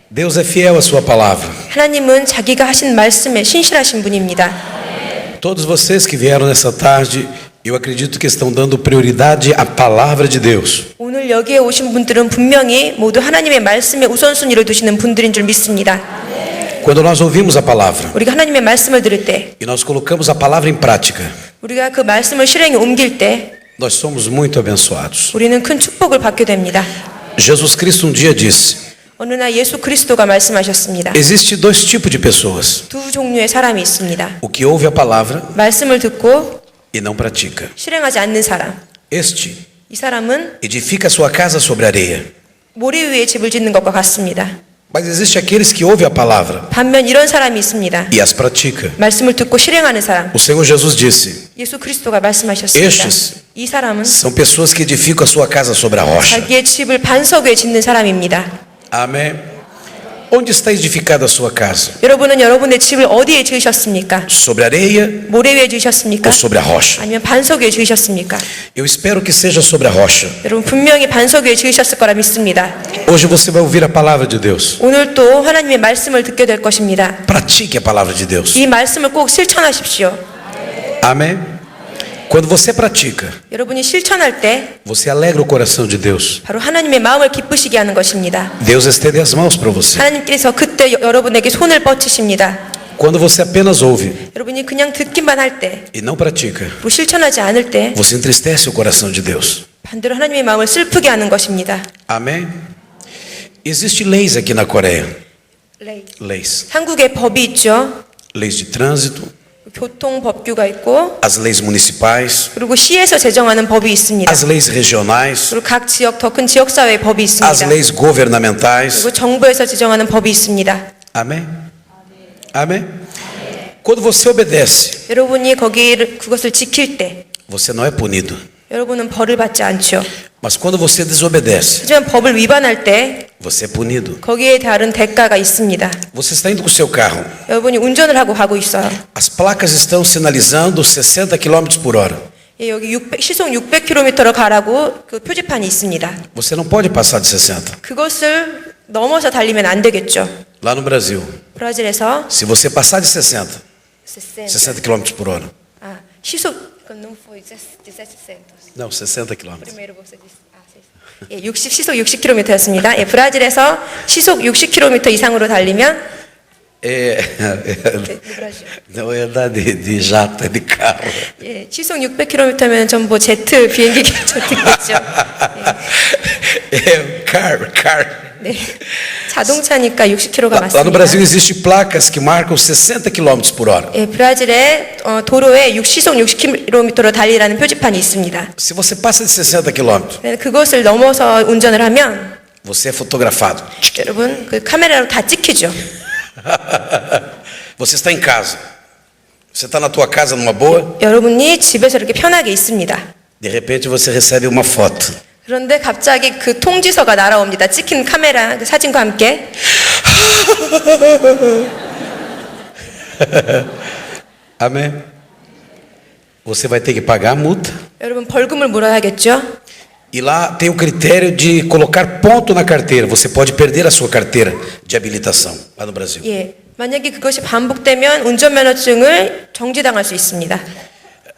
Deus é fiel à sua palavra. 하나님은 자기가 하신 말씀에 신실하신 분입니다. Todos vocês que vieram nessa tarde, eu acredito que estão dando prioridade à palavra de Deus. 오늘 여기에 오신 분들은 분명히 모두 하나님의 말씀에 우선순위를 두시는 분들인 줄 믿습니다. Quando nós ouvimos a palavra 우리가 하나님의 말씀을 들을 때, e nós colocamos a palavra em prática, 우리가 그 말씀을 실행에 옮길 때 nós somos muito abençoados. 우리는 큰 축복을 받게 됩니다. Jesus Cristo dia disse: 어느 날 예수 그리스도가 말씀하셨습니다. existe dois tipos de pessoas: 두 종류의 사람이 있습니다. o que ouve a palavra 말씀을 듣고 e não pratica. 실행하지 않는 사람. Este 이 사람은 edifica sua casa sobre areia. 모래 위에 집을 짓는 것과 같습니다. Mas existe aqueles que ouvem a palavra 반면 이런 사람이 있습니다. e as pratica. 말씀을 듣고 실행하는 사람. O Senhor Jesus disse: 예수 그리스도가 말씀하셨습니다. Estes 이 사람은 são pessoas que edificam a sua casa sobre a rocha. 자기의 집을 반석 위에 짓는 사람입니다. Amém? Onde está edificada a sua casa? 여러분은 여러분의 집을 어디에 지으셨습니까? Sobre areia 모래 위에 지으셨습니까? ou sobre a rocha? 아니면 반석 위에 지으셨습니까? Eu espero que seja sobre a rocha. 여러분 분명히 반석 위에 지으셨을 거라 믿습니다. Hoje você vai ouvir a palavra de Deus. 오늘 또 하나님의 말씀을 듣게 될 것입니다. Pratique a palavra de Deus. 이 말씀을 꼭 실천하십시오. Amém? Quando você pratica, 여러분이 실천할 때 você alegra o coração de Deus. 바로 하나님의 마음을 기쁘시게 하는 것입니다. Deus estende as mãos para você. 하나님께서 그때 여러분에게 손을 뻗치십니다. Quando você apenas ouve 여러분이 그냥 듣기만 할 때, e não pratica, 그리고 실천하지 않을 때 você entristece o coração de Deus. 반대로 하나님의 마음을 슬프게 하는 것입니다. Amém? Existe leis aqui na Coreia. Leis. 한국에 법이 있죠. Leis de trânsito, 교통 법규가 있고 as leis municipais, 그리고 시에서 제정하는 법이 있습니다. as leis regionais, 그리고 각 지역 더 큰 지역 사회의 법이 as 있습니다. leis governamentais. 그리고 정부에서 제정하는 법이 있습니다. Amém? Amém? Quando você obedece, 여러분이 그것을 지킬 때 você não é punido. 여러분은 벌을 받지 않죠. Mas quando você desobedece, 하지만 법을 위반할 때 você é punido. 거기에 다른 대가가 있습니다. Você está indo com o seu carro. 여러분이 운전을 하고 가고 있어요. As placas estão sinalizando 60 km por hora. 예, 여기 시속 600km로 가라고 그 표지판이 있습니다. Você não pode passar de 60. 그것을 넘어서 달리면 안 되겠죠. Lá no Brasil, 브라질에서 se você passar de 60 km por hora. 아, 시속 não foi 1700. Não, 60 km. Primeiro você disse. 예, 시속 60km였습니다. 예, 브라질에서 시속 60km 이상으로 달리면 Não é andar de jato, é de carro. 예, 시속 600km면 전부 제트 비행기겠죠. É car. 네. 자동차니까 60km가 Lá no Brasil 맞습니다. existem placas que marcam 60 km por hora. 예, 브라질의 도로에 시속 60km로 달리라는 표지판이 있습니다. Se você passa de 60 km, 그것을 넘어서 운전을 하면 você é fotografado. 여러분 그 카메라로 다 찍히죠. Você está em casa. Você está na tua casa numa boa. 여러분이 집에서 이렇게 편하게 있습니다. De repente você recebe uma foto. 그런데 갑자기 그 통지서가 날아옵니다. 찍힌 카메라 그 사진과 함께. Amém? Você vai ter que pagar a multa. 여러분 벌금을 물어야겠죠. E lá tem o critério de colocar ponto na carteira. Você pode perder a sua carteira de habilitação lá no Brasil. 예, 만약에 그것이 반복되면 운전면허증을 정지당할 수 있습니다.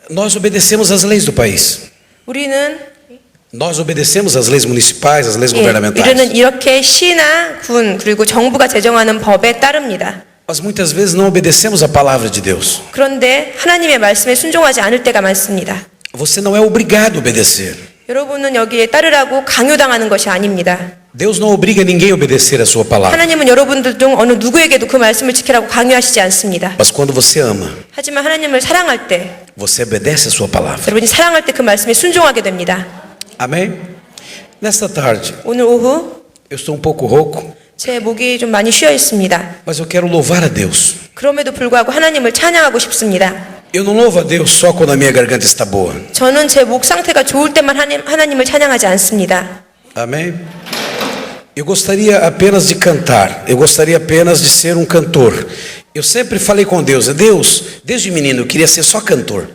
Nós obedecemos as leis do país. Nós obedecemos as leis municipais, as leis 예, governamentais. 우리는 이렇게 시나 군 그리고 정부가 제정하는 법에 따릅니다. Mas muitas vezes não obedecemos a palavra de Deus. 그런데 하나님의 말씀에 순종하지 않을 때가 많습니다. Você não é obrigado a obedecer. 여러분은 여기에 따르라고 강요당하는 것이 아닙니다. Deus não obriga ninguém a obedecer a sua palavra. 하나님은 여러분들 중 어느 누구에게도 그 말씀을 지키라고 강요하시지 않습니다. Mas quando você ama, 하지만 하나님을 사랑할 때, você obedece a sua palavra. 여러분이 사랑할 때 그 말씀에 순종하게 됩니다. Amém? Nesta tarde, 오늘 오후 eu estou um pouco rouco, 제 목이 좀 많이 쉬어 있습니다. mas eu quero louvar a Deus. 그럼에도 불구하고 하나님을 찬양하고 싶습니다. Eu não louvo a Deus só quando a minha garganta está boa. 저는 제 목 상태가 좋을 때만 하나님을 찬양하지 않습니다. Amém? Eu gostaria apenas de cantar. Eu gostaria apenas de ser um cantor. Eu sempre falei com Deus, desde menino eu queria ser só cantor.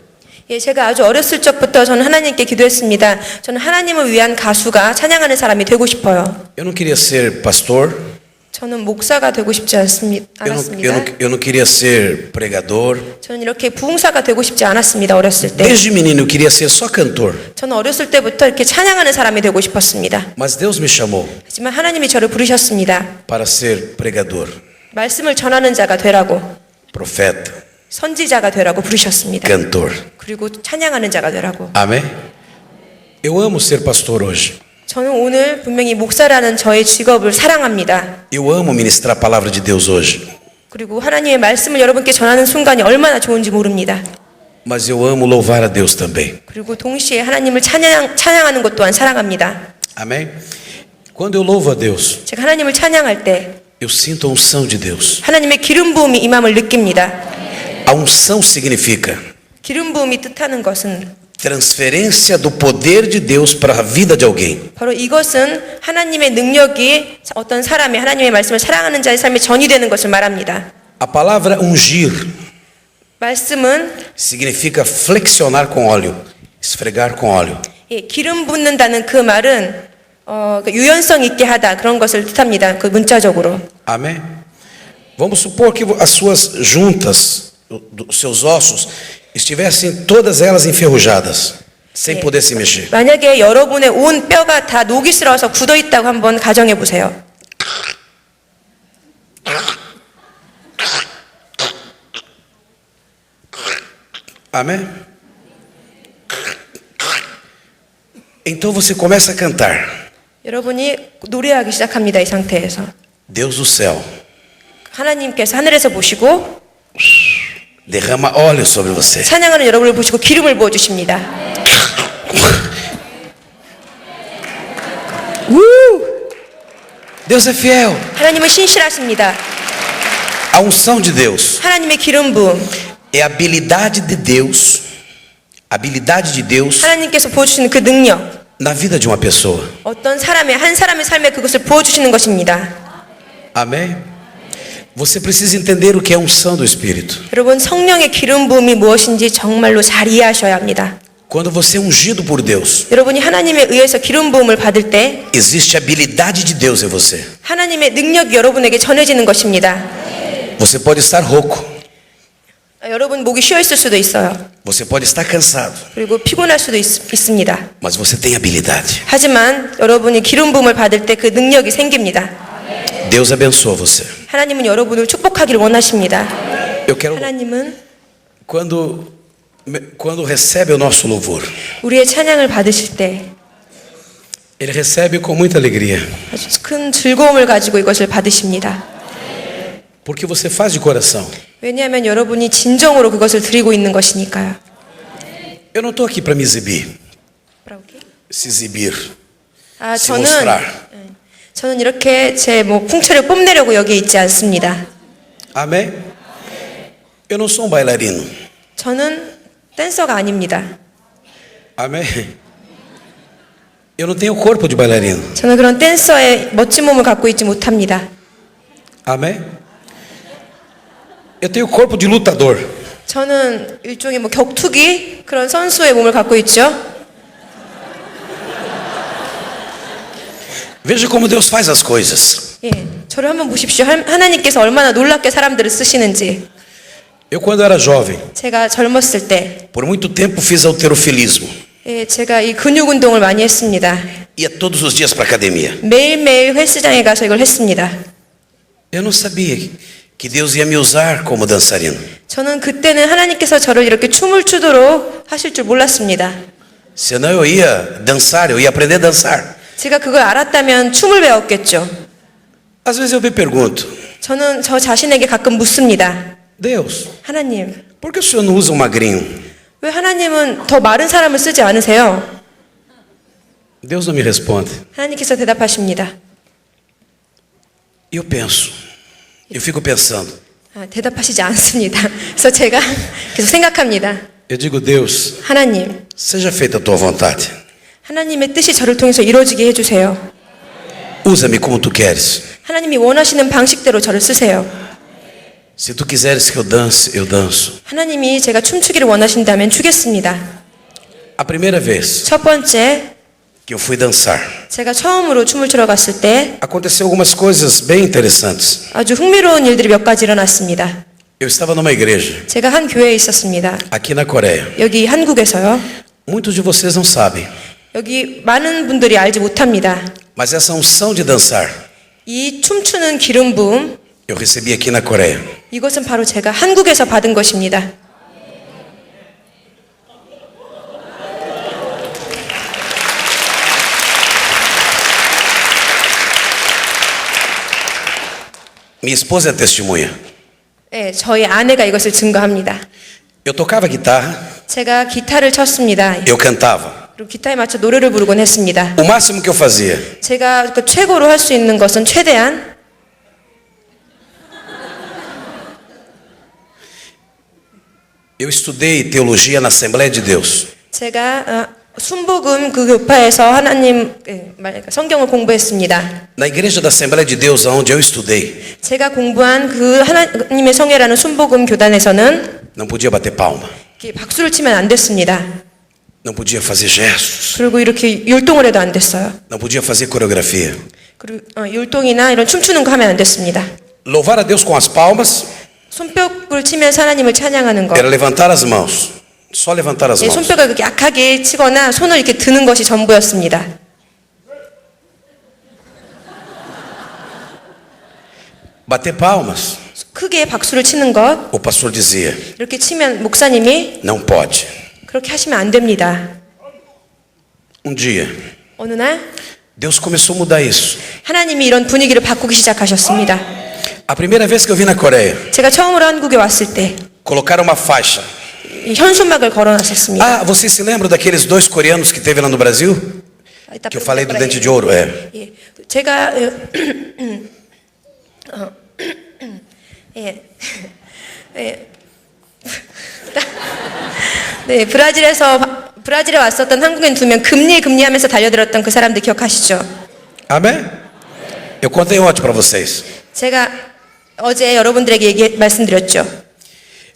예, 제가 아주 어렸을 적부터 저는 하나님께 기도했습니다. 저는 하나님을 위한 가수가 찬양하는 사람이 되고 싶어요. Eu não queria ser pastor. 저는 목사가 되고 싶지 않았습니다. Eu não queria ser pregador. 저는 이렇게 부흥사가 되고 싶지 않았습니다. 어렸을 때. Desde menino eu queria ser só cantor. 저는 어렸을 때부터 이렇게 찬양하는 사람이 되고 싶었습니다. Mas Deus me chamou 하지만 하나님이 저를 부르셨습니다. para ser pregador, 말씀을 전하는 자가 되라고, profeta, 선지자가 되라고 부르셨습니다. cantor. 그리고 찬양하는 자가 되라고. Amém? Eu amo ser pastor hoje. 저는 오늘 분명히 목사라는 저의 직업을 사랑합니다. Eu amo ministrar a palavra de Deus hoje. 그리고 하나님의 말씀을 여러분께 전하는 순간이 얼마나 좋은지 모릅니다. Mas eu amo louvar a Deus também. 그리고 동시에 하나님을 찬양하는 것 또한 사랑합니다. Amém? Quando eu louvo a Deus, 제가 하나님을 찬양할 때 eu sinto a unção de Deus. 하나님의 기름 부음이 임함을 느낍니다. A unção significa 기름 부음이 뜻하는 것은 transferência do poder de Deus para a vida de alguém. 바로 이것은 하나님의 능력이 어떤 사람의 하나님의 말씀을 사랑하는 자의 삶에 전이되는 것을 말합니다. A palavra ungir 말씀은 significa flexionar com óleo, esfregar com óleo. 기름 붓는다는 그 말은 유연성 있게 하다 그런 것을 뜻합니다. 그 문자적으로. Amém? Vamos supor que as suas juntas, os seus ossos, estivessem todas elas enferrujadas, sem poder se mexer. 만약에 여러분의 온 뼈가 다 녹이 슬어서 굳어 있다고 한번 가정해 보세요. Amém? Então você começa a cantar. 여러분이 노래하기 시작합니다. 이 상태에서. Deus do céu, 하나님께서 하늘에서 보시고 derrama óleo sobre você. 찬양하는 여러분을 보시고 기름을 부어 주십니다. Deus é fiel. 하나님은 신실하십니다. A unção de Deus 하나님의 기름 부음. é a habilidade de Deus, a habilidade de Deus 하나님께서 보여주시는 그 능력. na vida de uma pessoa. 어떤 사람의 한 사람의 삶에 그것을 보여주시는 것입니다. Amém? Você precisa entender o que é a unção do Espírito. 여러분 성령의 기름 부음이 무엇인지 정말로 잘 이해하셔야 합니다. Quando você é ungido por Deus, 여러분이 하나님에 의해서 기름 부음을 받을 때 existe a habilidade de Deus em você. 하나님의 능력이 여러분에게 전해지는 것입니다. Você pode estar rouco, 여러분 목이 쉬어 있을 수도 있어요. você pode estar cansado, 그리고 피곤할 수도 있습니다. mas você tem habilidade. 하지만 여러분이 기름 부음을 받을 때 그 능력이 생깁니다. Deus abençoa você. 하나님은 여러분을 축복하기를 원하십니다. Eu quero 하나님은 quando recebe o nosso louvor, 우리의 찬양을 받으실 때 ele recebe com muita alegria, 아주 큰 즐거움을 가지고 이것을 받으십니다. porque você faz de coração. 왜냐하면 여러분이 진정으로 그것을 드리고 있는 것이니까요. Eu não estou aqui para me exibir, se exibir, se 저는 mostrar. 저는 이렇게 제 풍채를 뽐내려고 여기에 있지 않습니다. Amém? Eu não sou um bailarino. 저는 댄서가 아닙니다. Amém? Eu não tenho corpo de bailarino. 저는 그런 댄서의 멋진 몸을 갖고 있지 못합니다. Amém? Eu tenho corpo de lutador. 저는 일종의 격투기 그런 선수의 몸을 갖고 있죠. Veja como Deus faz as coisas. 저를 한번 보십시오. 하나님께서 얼마나 놀랍게 사람들을 쓰시는지. Eu quando era jovem, 제가 젊었을 때 por muito tempo fiz halterofilismo. 제가 이 근육 운동을 많이 했습니다. Ia todos os dias para academia. 매일매일 헬스장에 가서 이걸 했습니다. Eu não sabia que Deus ia me usar como dançarino. 저는 그때는 하나님께서 저를 이렇게 춤을 추도록 하실 줄 몰랐습니다. Senão eu ia dançar, eu ia aprender a dançar. 제가 그걸 알았다면 춤을 배웠겠죠. Às vezes eu me pergunto, 저는 저 자신에게 가끔 묻습니다. Deus, 하나님, por que o Senhor não usa um magrinho? 왜 하나님은 더 마른 사람을 쓰지 않으세요? Deus não me responde. 하나님께서 대답하십니다. Eu penso, eu fico pensando. 대답하시지 않습니다. 그래서 제가 계속 생각합니다. Eu digo, Deus, 하나님, seja feita a tua vontade. 하나님의 뜻이 저를 통해서 이루어지게 해주세요. Usa-me como tu queres. 하나님이 원하시는 방식대로 저를 쓰세요. Se tu quiseres que eu dance, eu danço. 하나님이 제가 춤추기를 원하신다면 추겠습니다. A primeira vez, 첫 번째, que eu fui dançar. 제가 처음으로 춤을 추러 갔을 때 Aconteceu algumas coisas bem interessantes. 아주 흥미로운 일들이 몇 가지 일어났습니다. Eu estava numa igreja 제가 한 교회에 있었습니다. aqui na Coreia. 여기 한국에서요. Muitos de vocês não sabem, 여기 많은 분들이 알지 못합니다. mas essa unção de dançar 이 춤추는 기름 부음, eu recebi aqui na Coreia. 이것은 바로 제가 한국에서 받은 것입니다. Minha esposa é testemunha. 네, 저희 아내가 이것을 증거합니다. Eu tocava guitarra, 제가 기타를 쳤습니다. eu cantava. 그리고 기타에 맞춰 노래를 부르곤 했습니다. O máximo que eu fazia, 제가 그 최고로 할 수 있는 것은 최대한 eu estudei teologia na Assembleia de Deus. 제가 순복음 그 교파에서 하나님 성경을 공부했습니다. Na igreja da Assembleia de Deus, onde eu estudei, 제가 공부한 그 하나님의 성회라는 순복음 교단에서는 não podia bater palma, 이렇게 박수를 치면 안 됐습니다. não podia fazer gestos, 그리고 이렇게 율동을 해도 안 됐어요. não podia fazer coreografia. 그리고 율동이나 이런 춤추는 거 하면 안 됐습니다. Louvar a Deus com as palmas 손뼉을 치면서 하나님을 찬양하는 거. era levantar as mãos, só levantar as 예, mãos. 손뼉을 그렇게 약하게 치거나 손을 이렇게 드는 것이 전부였습니다. Bater palmas, 크게 박수를 치는 것, o pastor dizia, 이렇게 치면 목사님이 não pode. 그렇게 하시면 안 됩니다. Um dia, 어느 날 Deus começou a mudar isso. 하나님이 이런 분위기를 바꾸기 시작하셨습니다. A primeira vez que eu vim na Coreia, 제가 처음으로 한국에 왔을 때 colocaram uma faixa. 이 현수막을 걸어놨었습니다. Ah, vocês se lembram daqueles dois coreanos que teve lá no Brasil? Que eu falei do dente de ouro, é. 예, 제가 예, 예. 네, 브라질에 왔었던 한국인 2명 금리 하면서 달려들었던 그 사람들 기억하시죠? Amém? Eu contei ontem para vocês. 제가 어제 여러분들에게 말씀드렸죠.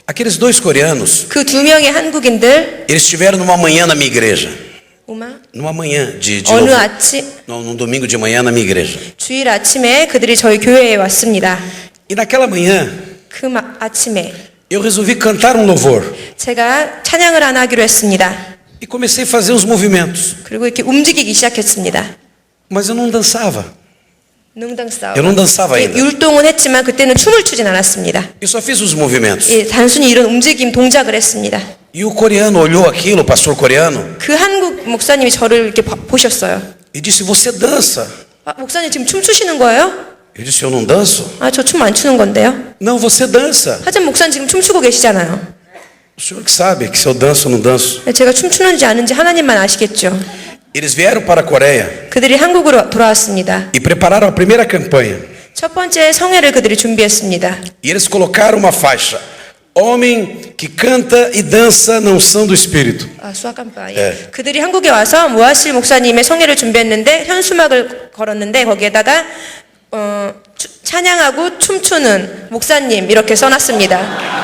Aqueles dois coreanos, 그 2명의 한국인들 eles estiveram numa manhã na minha igreja. Numa manhã de 어느 louvor. 아침 Num domingo de manhã na minha igreja. 주일 아침에 그들이 저희 교회에 왔습니다. E naquela manhã, 그 아침에 eu resolvi cantar um louvor. 제가 찬양을 하나 하기로 했습니다. E comecei a fazer os movimentos. 그리고 이렇게 움직이기 시작했습니다. Mas eu não dançava. 능당싸움. Eu não dançava ainda. 율동은 했지만 그때는 춤을 추진 않았습니다. Eu só fiz os movimentos. 예, 단순히 이런 움직임 동작을 했습니다. E o coreano olhou aquilo, o pastor coreano, 그 한국 목사님이 저를 이렇게 보셨어요. e disse: Você dança? 아, 목사님 지금 춤 추시는 거예요? Eu disse: Eu não danço. 아, 저 춤 안 추는 건데요. Não, você dança. 하지만 목사님 지금 춤추고 계시잖아요. O senhor que sabe que se eu danço ou não danço. 제가 춤추는지 아는지 하나님만 아시겠죠. Eles vieram para a Coreia 그들이 한국으로 돌아왔습니다. e prepararam a primeira campanha. 첫 번째 성회를 그들이 준비했습니다. E eles colocaram uma faixa: Homem que canta e dança na unção do Espírito. 아, 수학감파. 예. 네. 그들이 한국에 와서 모아실 목사님의 성회를 준비했는데 현수막을 걸었는데 거기에다가 찬양하고 춤추는 목사님 이렇게 써놨습니다.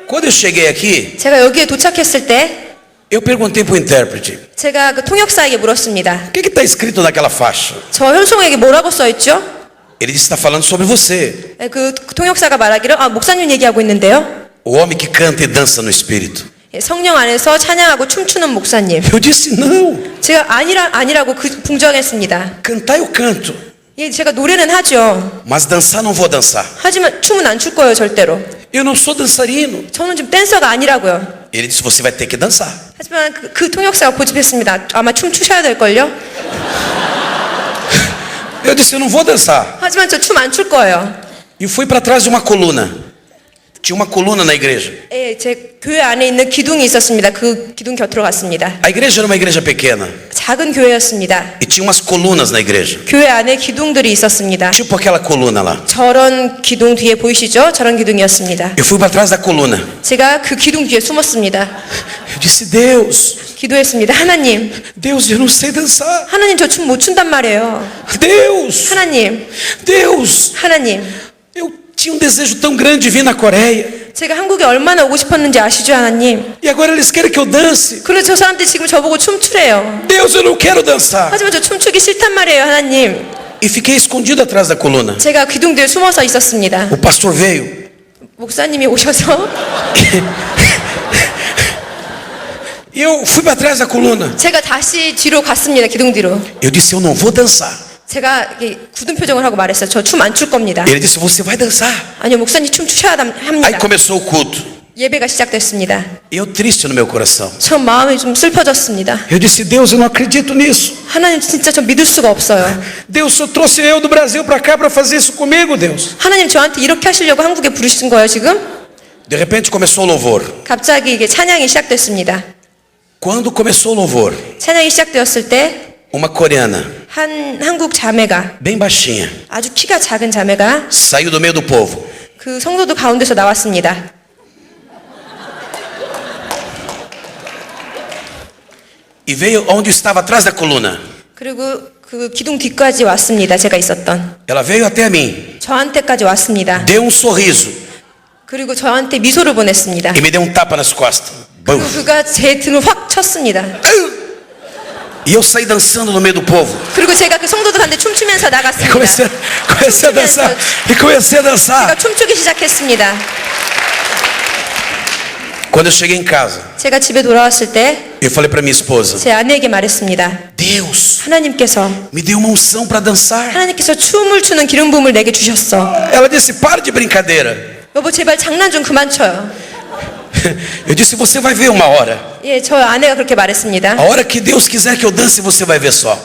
Quando eu cheguei aqui, 제가 여기에 도착했을 때 eu perguntei para o intérprete: 제가 그 통역사에게 물었습니다. O que está escrito naquela faixa? 저 현수막에 뭐라고 써있죠? Ele disse: Está falando sobre você. 그 통역사가 말하기를 목사님 얘기하고 있는데요. O homem que canta e dança no Espírito. 성령 안에서 찬양하고 춤추는 목사님. Eu disse: Não. 제가 아니라고 부정했습니다. Cantar eu canto, 예, 제가 노래는 하죠. mas dançar não vou dançar. 하지만 춤은 안 출 거예요, 절대로. Eu não sou dançarino. 저는 지금 댄서가 아니라고요. Ele disse: Você vai ter que dançar. 하지만 그 통역사가 고집했습니다. 아마 춤 추셔야 될걸요? Eu disse: Eu não vou dançar. 하지만 저 춤 안 출 거예요. E fui para trás de uma coluna. Tinha uma coluna na igreja. 예, 제 교회 안에 있는 기둥이 있었습니다. 그 기둥 곁으로 갔습니다. A igreja era uma igreja pequena. 작은 교회였습니다. E tinha umas colunas na igreja. 교회 안에 기둥들이 있었습니다. Tipo aquela coluna lá. 저런 기둥 뒤에 보이시죠? 저런 기둥이었습니다. Eu fui para trás da coluna. 제가 그 기둥 뒤에 숨었습니다. Eu disse: Deus, 기도했습니다. 하나님, Deus, eu não sei dançar. 하나님 저 춤 못 춘단 말이에요. Deus, 하나님, Deus. 하나님. Eu tinha um desejo tão grande de vir na Coreia. 제가 한국에 얼마나 오고 싶었는지 아시죠, 하나님? E agora eles querem que eu dance. 그런데 저 사람들이 지금 저보고 춤추래요. Deus, eu não quero dançar. 하지만 저 춤추기 싫단 말이에요, 하나님. E fiquei escondido atrás da coluna. 제가 기둥 뒤에 숨어서 있었습니다. O pastor veio. 목사님이 오셔서 E eu fui para trás da coluna. 제가 다시 뒤로 갔습니다, 기둥 뒤로. Eu disse, eu não vou dançar. 제가 이렇게 굳은 표정을 하고 말했어요. 저 춤 안 출 겁니다. Ele disse, você vai dançar. 아니요, 목사님 춤 추셔야 Aí 합니다. começou o culto. 예배가 시작됐습니다. E eu triste no meu coração. 전 마음이 좀 슬퍼졌습니다. Eu disse, Deus, eu não acredito nisso. 하나님 진짜 저 믿을 수가 없어요. Deus, o Senhor trouxe eu do Brasil para cá para fazer isso comigo, Deus. 하나님 저한테 이렇게 하시려고 한국에 부르신 거예요, 지금? De repente começou o louvor. 갑자기 이게 찬양이 시작됐습니다. Quando começou o louvor, 찬양이 시작되었을 때 uma coreana, 한 한국 자매가 bem baixinha, 아주 키가 작은 자매가 saiu do meio do povo. 그 성도들 가운데서 나왔습니다. E veio onde eu estava atrás da coluna. 그리고 그 기둥 뒤까지 왔습니다. 제가 있었던. Ela veio até mim, 저한테까지 왔습니다. deu um sorriso 그리고 저한테 미소를 보냈습니다. e me deu um tapa nas costas. Bum. 그리고 그가 제 등을 확 쳤습니다. E eu saí dançando no meio do povo. 그리고 제가 그 성도들한테 춤추면서 E 나갔습니다. comecei a dançar. E comecei a 제가 dançar. 춤추기 시작했습니다. Quando eu cheguei em casa, 제가 집에 돌아왔을 때 eu falei para minha esposa: 제 아내에게 말했습니다. Deus 하나님께서 me deu uma unção para dançar. 하나님께서 춤을 추는 기름 부음을 내게 주셨어. Ela disse: Para de brincadeira. 여보 제발 장난 좀 그만 쳐요. Eu disse: Você vai ver uma hora. 예, 저 아내가 그렇게 말했습니다. A hora que Deus quiser que eu dance, você vai ver só.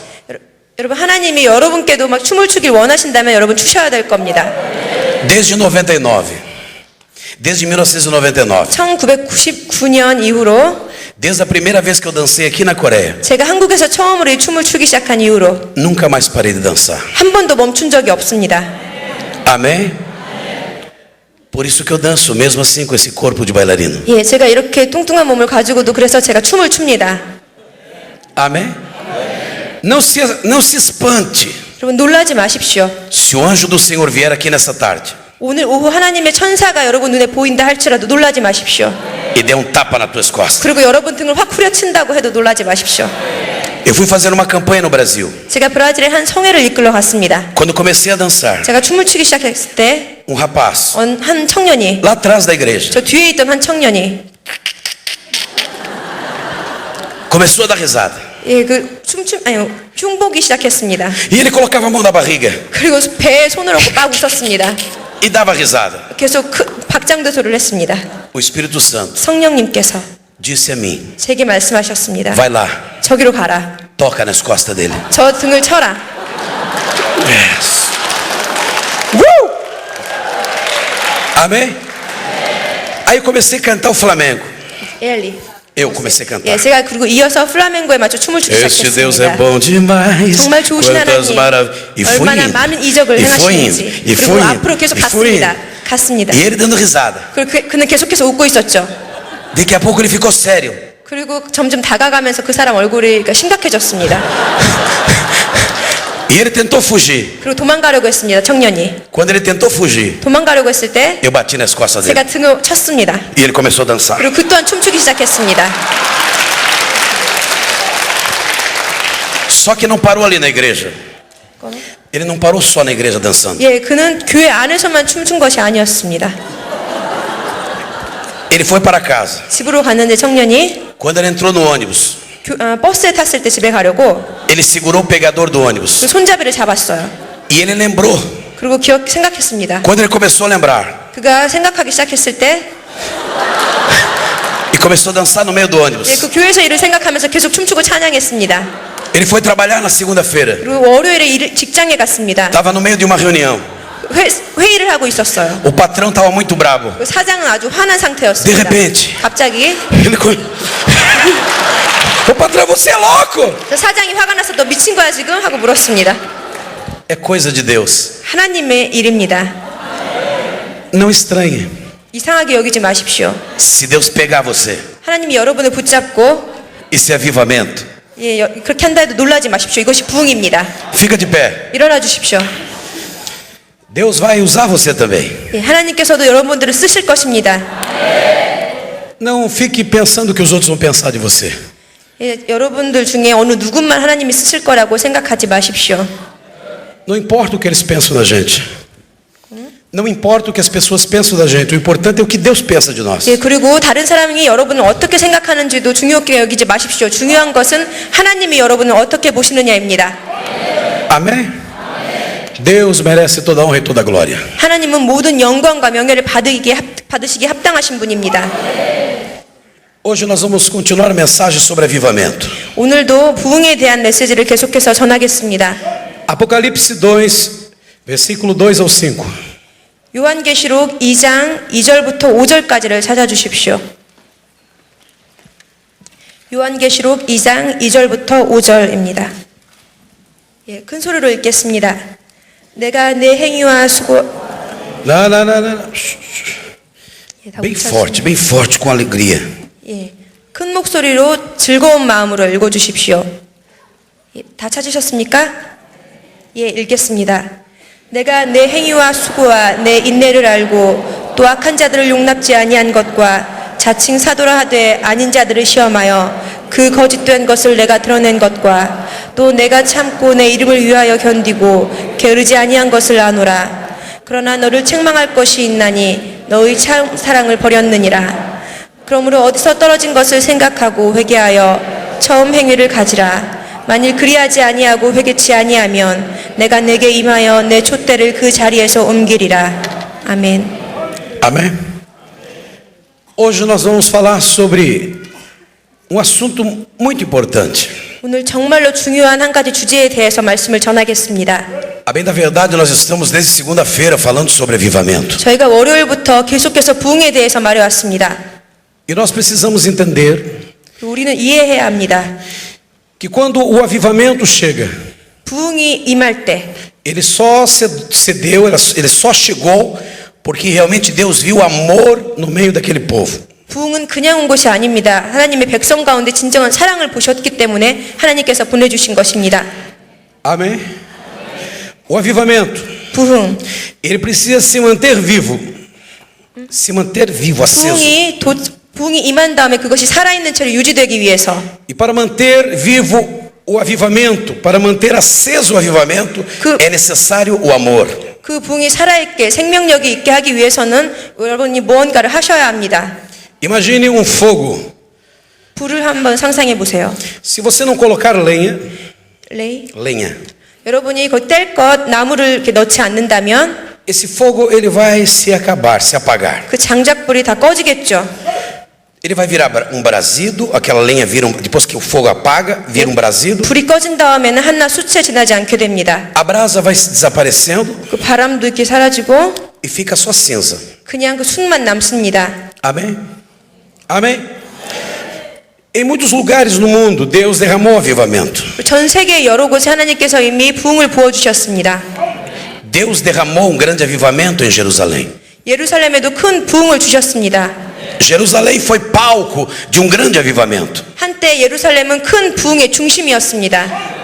여러분 하나님이 여러분께도 막 춤을 추길 원하신다면 여러분 추셔야 될 겁니다. Desde 99. Desde 1999. 1999년 이후로 Desde a primeira vez que eu dancei aqui na Coreia, 제가 한국에서 처음으로 이 춤을 추기 시작한 이후로 nunca mais parei de dançar. 한 번도 멈춘 적이 없습니다. Amém? Por isso que eu danço, mesmo assim com esse corpo de bailarino. 예, 제가 이렇게 뚱뚱한 몸을 가지고도 그래서 제가 춤을 춥니다. Amém? Não se espante 여러분 놀라지 마십시오. se o anjo do Senhor vier aqui nessa tarde 오늘 오후 하나님의 천사가 여러분 눈에 보인다 할지라도 놀라지 마십시오. e der um tapa nas tuas costas. 그리고 여러분 등을 확 후려친다고 해도 놀라지 마십시오. Eu fui fazer uma campanha no Brasil. 제가 브라질의 한 성회를 이끌러 갔습니다. Quando comecei a dançar, 제가 춤을 추기 시작했을 때 um rapaz 한 청년이 lá atrás da igreja 저 뒤에 있던 한 청년이 começou a dar risada. 예, 그 흉보기 시작했습니다. E ele colocava a mão na barriga 그리고 배에 손을 얹고 막 웃었습니다. e dava risada. 계속 박장대소를 했습니다. O Espírito Santo 성령님께서 disse a mim: 제게 말씀하셨습니다. Vai lá, 저기로 가라. toca nas costas dele. 저 등을 쳐라. Yes. Amém? Aí eu comecei a cantar o Flamengo. 엘리. Eu comecei a 예, cantar. 제가 그리고 이어서 플라멩고에 맞춰 춤을 추기 Este Deus é 시작했습니다. bom demais. 정말 좋으신 Quantas 하나님, maravilhas. E foi 얼마나 indo. 많은 이적을 E foi indo. 행하시는지. E 그리고 foi indo. 앞으로 계속 E foi indo. 갔습니다. E ele dando risada. 그리고 그는 계속해서 웃고 있었죠. Daqui a pouco ele ficou sério. 그리고 점점 다가가면서 그 사람 얼굴이 심각해졌습니다. E ele tentou fugir. 그리고 도망가려고 했습니다. 청년이. Quando ele tentou fugir, 도망가려고 했을 때 eu bati nas costas dele. 제가 등을 쳤습니다. E ele começou a dançar. 그리고 그 또한 춤추기 시작했습니다. Só que não parou ali na igreja. Ele não parou só na igreja dançando. 예, 그는 교회 안에서만 춤춘 것이 아니었습니다. Ele foi para casa. 집으로 갔는데 청년이 Quando ele entrou no ônibus, 버스에 탔을 때 집에 가려고 ele segurou o pegador do ônibus. 그 손잡이를 잡았어요. E ele lembrou. 그리고 생각했습니다. Quando ele começou a lembrar 그가 생각하기 시작했을 때 e começou a dançar no meio do 예, ônibus, 그 교회에서 일을 생각하면서 계속 춤추고 찬양했습니다. ele foi trabalhar na segunda-feira. 그리고 월요일에 직장에 갔습니다. Estava no meio de uma reunião. 회의를 하고 있었어요. O patrão estava muito bravo. 그 사장은 아주 화난 De 상태였습니다. repente, 갑자기 ele o patrão, você é louco? 사장이 화가 나서 너 미친 거야 지금? 하고 물었습니다. É coisa de Deus. 하나님의 일입니다. Não estranhe. 이상하게 여기지 마십시오. Se Deus pegar você, 하나님이 여러분을 붙잡고 isso é avivamento. 예, 그렇게 한다 해도 놀라지 마십시오. 이것이 부흥입니다. Fica de pé. 일어나 주십시오. Deus vai usar você também. 예, 하나님께서도 여러분들을 쓰실 것입니다. Não fique pensando o que os outros vão pensar de você. 예, 여러분들 중에 어느 누군만 하나님이 쓰실 거라고 생각하지 마십시오. Não importa o que eles pensam da gente. Não importa o que as pessoas pensam da gente. O importante é o que Deus pensa de nós. 예, 그리고 다른 사람이 여러분을 어떻게 생각하는지도 중요하게 여기지 마십시오. 중요한 것은 하나님이 여러분을 어떻게 보시느냐입니다. Amém? Deus merece toda a honra e toda a glória. 하나님은 모든 영광과 명예를 받으시기에 합당하신 분입니다. Hoje nós vamos continuar a mensagem sobre avivamento. 오늘도 부흥에 대한 메시지를 계속해서 전하겠습니다. Apocalipse 2, versículo 2 ao 5. 요한계시록 2장 2절부터 5절까지를 찾아주십시오. 요한계시록 2장 2절부터 5절입니다. 예, 큰 소리로 읽겠습니다. 내가 내 행위와 수고 Não, não, não, não. 예, 다 Bem 못 bem forte, com alegria. 예, 큰 목소리로 즐거운 마음으로 읽어주십시오. 예, 다 찾으셨습니까? 예, 읽겠습니다. 내가 내 행위와 수고와 내 인내를 알고 또 악한 자들을 용납지 아니한 것과 자칭 사도라 하되 아닌 자들을 시험하여 그 거짓된 것을 내가 드러낸 것과 또 내가 참고 내 이름을 위하여 견디고 게으르지 아니한 것을 아노라. 그러나 너를 책망할 것이 있나니 너의 참 사랑을 버렸느니라. 그러므로 어디서 떨어진 것을 생각하고 회개하여 처음 행위를 가지라. 만일 그리하지 아니하고 회개치 아니하면 내가 내게 임하여 내 촛대를 그 자리에서 옮기리라. 아멘. Amém? Hoje nós vamos falar sobre um assunto muito importante. 오늘 정말로 중요한 한 가지 주제에 대해서 말씀을 전하겠습니다. A bem da verdade, nós estamos desde segunda-feira falando sobre avivamento. 저희가 월요일부터 계속해서 부흥에 대해서 말해왔습니다. E nós precisamos entender 우리는 이해해야 합니다. que quando o avivamento chega, 부흥이 임할 때 ele só cedeu, ele só chegou porque realmente Deus viu amor no meio daquele povo. 부흥은 그냥 온 것이 아닙니다. 하나님의 백성 가운데 진정한 사랑을 보셨기 때문에 하나님께서 보내주신 것입니다. Amém? O avivamento, 부흥. ele precisa se manter vivo. Se manter vivo, aceso. 부흥이 임한 다음에 그것이 살아있는 채로 유지되기 위해서 E para manter vivo o avivamento, para manter aceso o avivamento, é necessário o amor. 그 부흥이 살아있게 생명력이 있게 하기 위해서는 여러분이 무언가를 하셔야 합니다. Imagine um fogo. 불을 한번 상상해 보세요. Se você não colocar 레이. lenha, 여러분이 그 뗄 것 나무를 이렇게 넣지 않는다면 esse fogo ele vai se acabar, se apagar. 그 장작불이 다 꺼지겠죠. Ele vai virar um brasido, aquela lenha vira depois que o fogo apaga, vira um brasido. 불이 꺼진 다음에는 한낱 수치에 지나지 않게 됩니다. A brasa vai se desaparecendo 그 바람도 이렇게 사라지고 e fica só cinza. 그냥 그 숯만 남습니다. Amém? Amém? Em muitos lugares no mundo, Deus derramou avivamento. 전 세계 여러 곳에 하나님께서 이미 부흥을 부어주셨습니다. Deus derramou um grande avivamento em Jerusalém. 예루살렘에도 큰 부흥을 주셨습니다. Jerusalém foi palco de um grande avivamento. 한때 예루살렘은 큰 부흥의 중심이었습니다.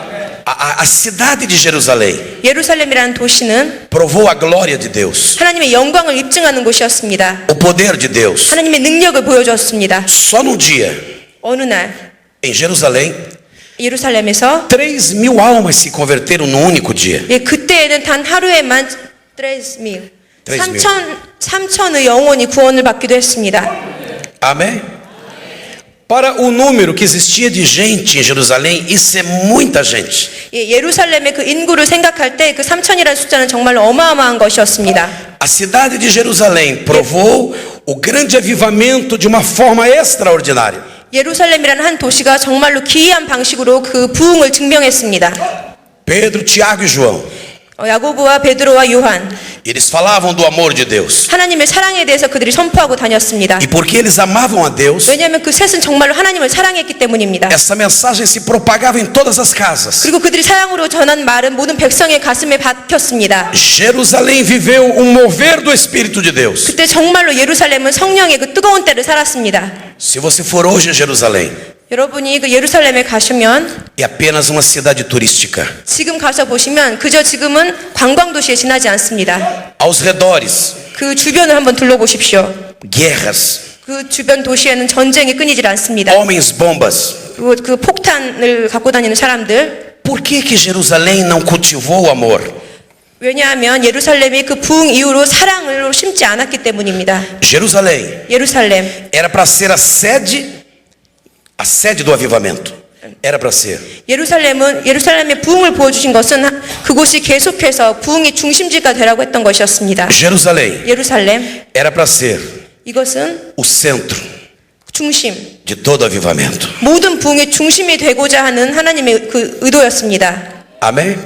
A cidade de Jerusalém 예루살렘이라는 도시는 provou a glória de Deus, 하나님의 영광을 입증하는 곳이었습니다. o poder de Deus. 하나님의 능력을 보여줬습니다. Só num dia, 어느 날 em Jerusalém, 예루살렘에서 3.000 almas se converteram num único dia. 예, 그때에는 단 하루에만 3,000의 영혼이 구원을 받기도 했습니다. Amém? Para o número que existia de gente em Jerusalém, isso é muita gente. 예, 예루살렘의 그 인구를 생각할 때 그 3,000이라는 숫자는 정말 어마어마한 것이었습니다. A cidade de Jerusalém provou o grande avivamento de uma forma extraordinária. 예루살렘이라는 한 도시가 정말로 기이한 방식으로 그 부흥을 증명했습니다. Pedro, Tiago e João, 야고보와 베드로와 요한, eles falavam do amor de Deus. 하나님의 사랑에 대해서 그들이 선포하고 다녔습니다. E porque eles amavam a Deus, 왜냐하면 그 셋은 정말로 하나님을 사랑했기 때문입니다. essa mensagem se propagava em todas as casas. 그리고 그들이 사랑으로 전한 말은 모든 백성의 가슴에 박혔습니다. Jerusalém viveu um mover do Espírito de Deus. 그때 정말로 예루살렘은 성령의 그 뜨거운 때를 살았습니다. Se você for hoje em Jerusalém, 여러분이 그 예루살렘에 가시면 é apenas uma cidade turística. 지금 가서 보시면 그저 지금은 관광도시에 지나지 않습니다. Aos redores, 그 주변을 한번 둘러보십시오. guerras, 그 주변 도시에는 전쟁이 끊이질 않습니다. homens bombas. 그리고 그 폭탄을 갖고 다니는 사람들. Por que que Jerusalém não cultivou o amor? 왜냐하면 예루살렘이 그 부흥 이후로 사랑을 심지 않았기 때문입니다. Jerusalém 예루살렘. era para ser a sede do avivamento. Era para ser. 예루살렘의 부흥을 보여주신 것은 그곳이 계속해서 부흥의 중심지가 되라고 했던 것이었습니다. Jerusalém 예루살렘. era para ser 이것은 o centro 중심. de todo avivamento. 모든 부흥의 중심이 되고자 하는 하나님의 그 의도였습니다. Amém?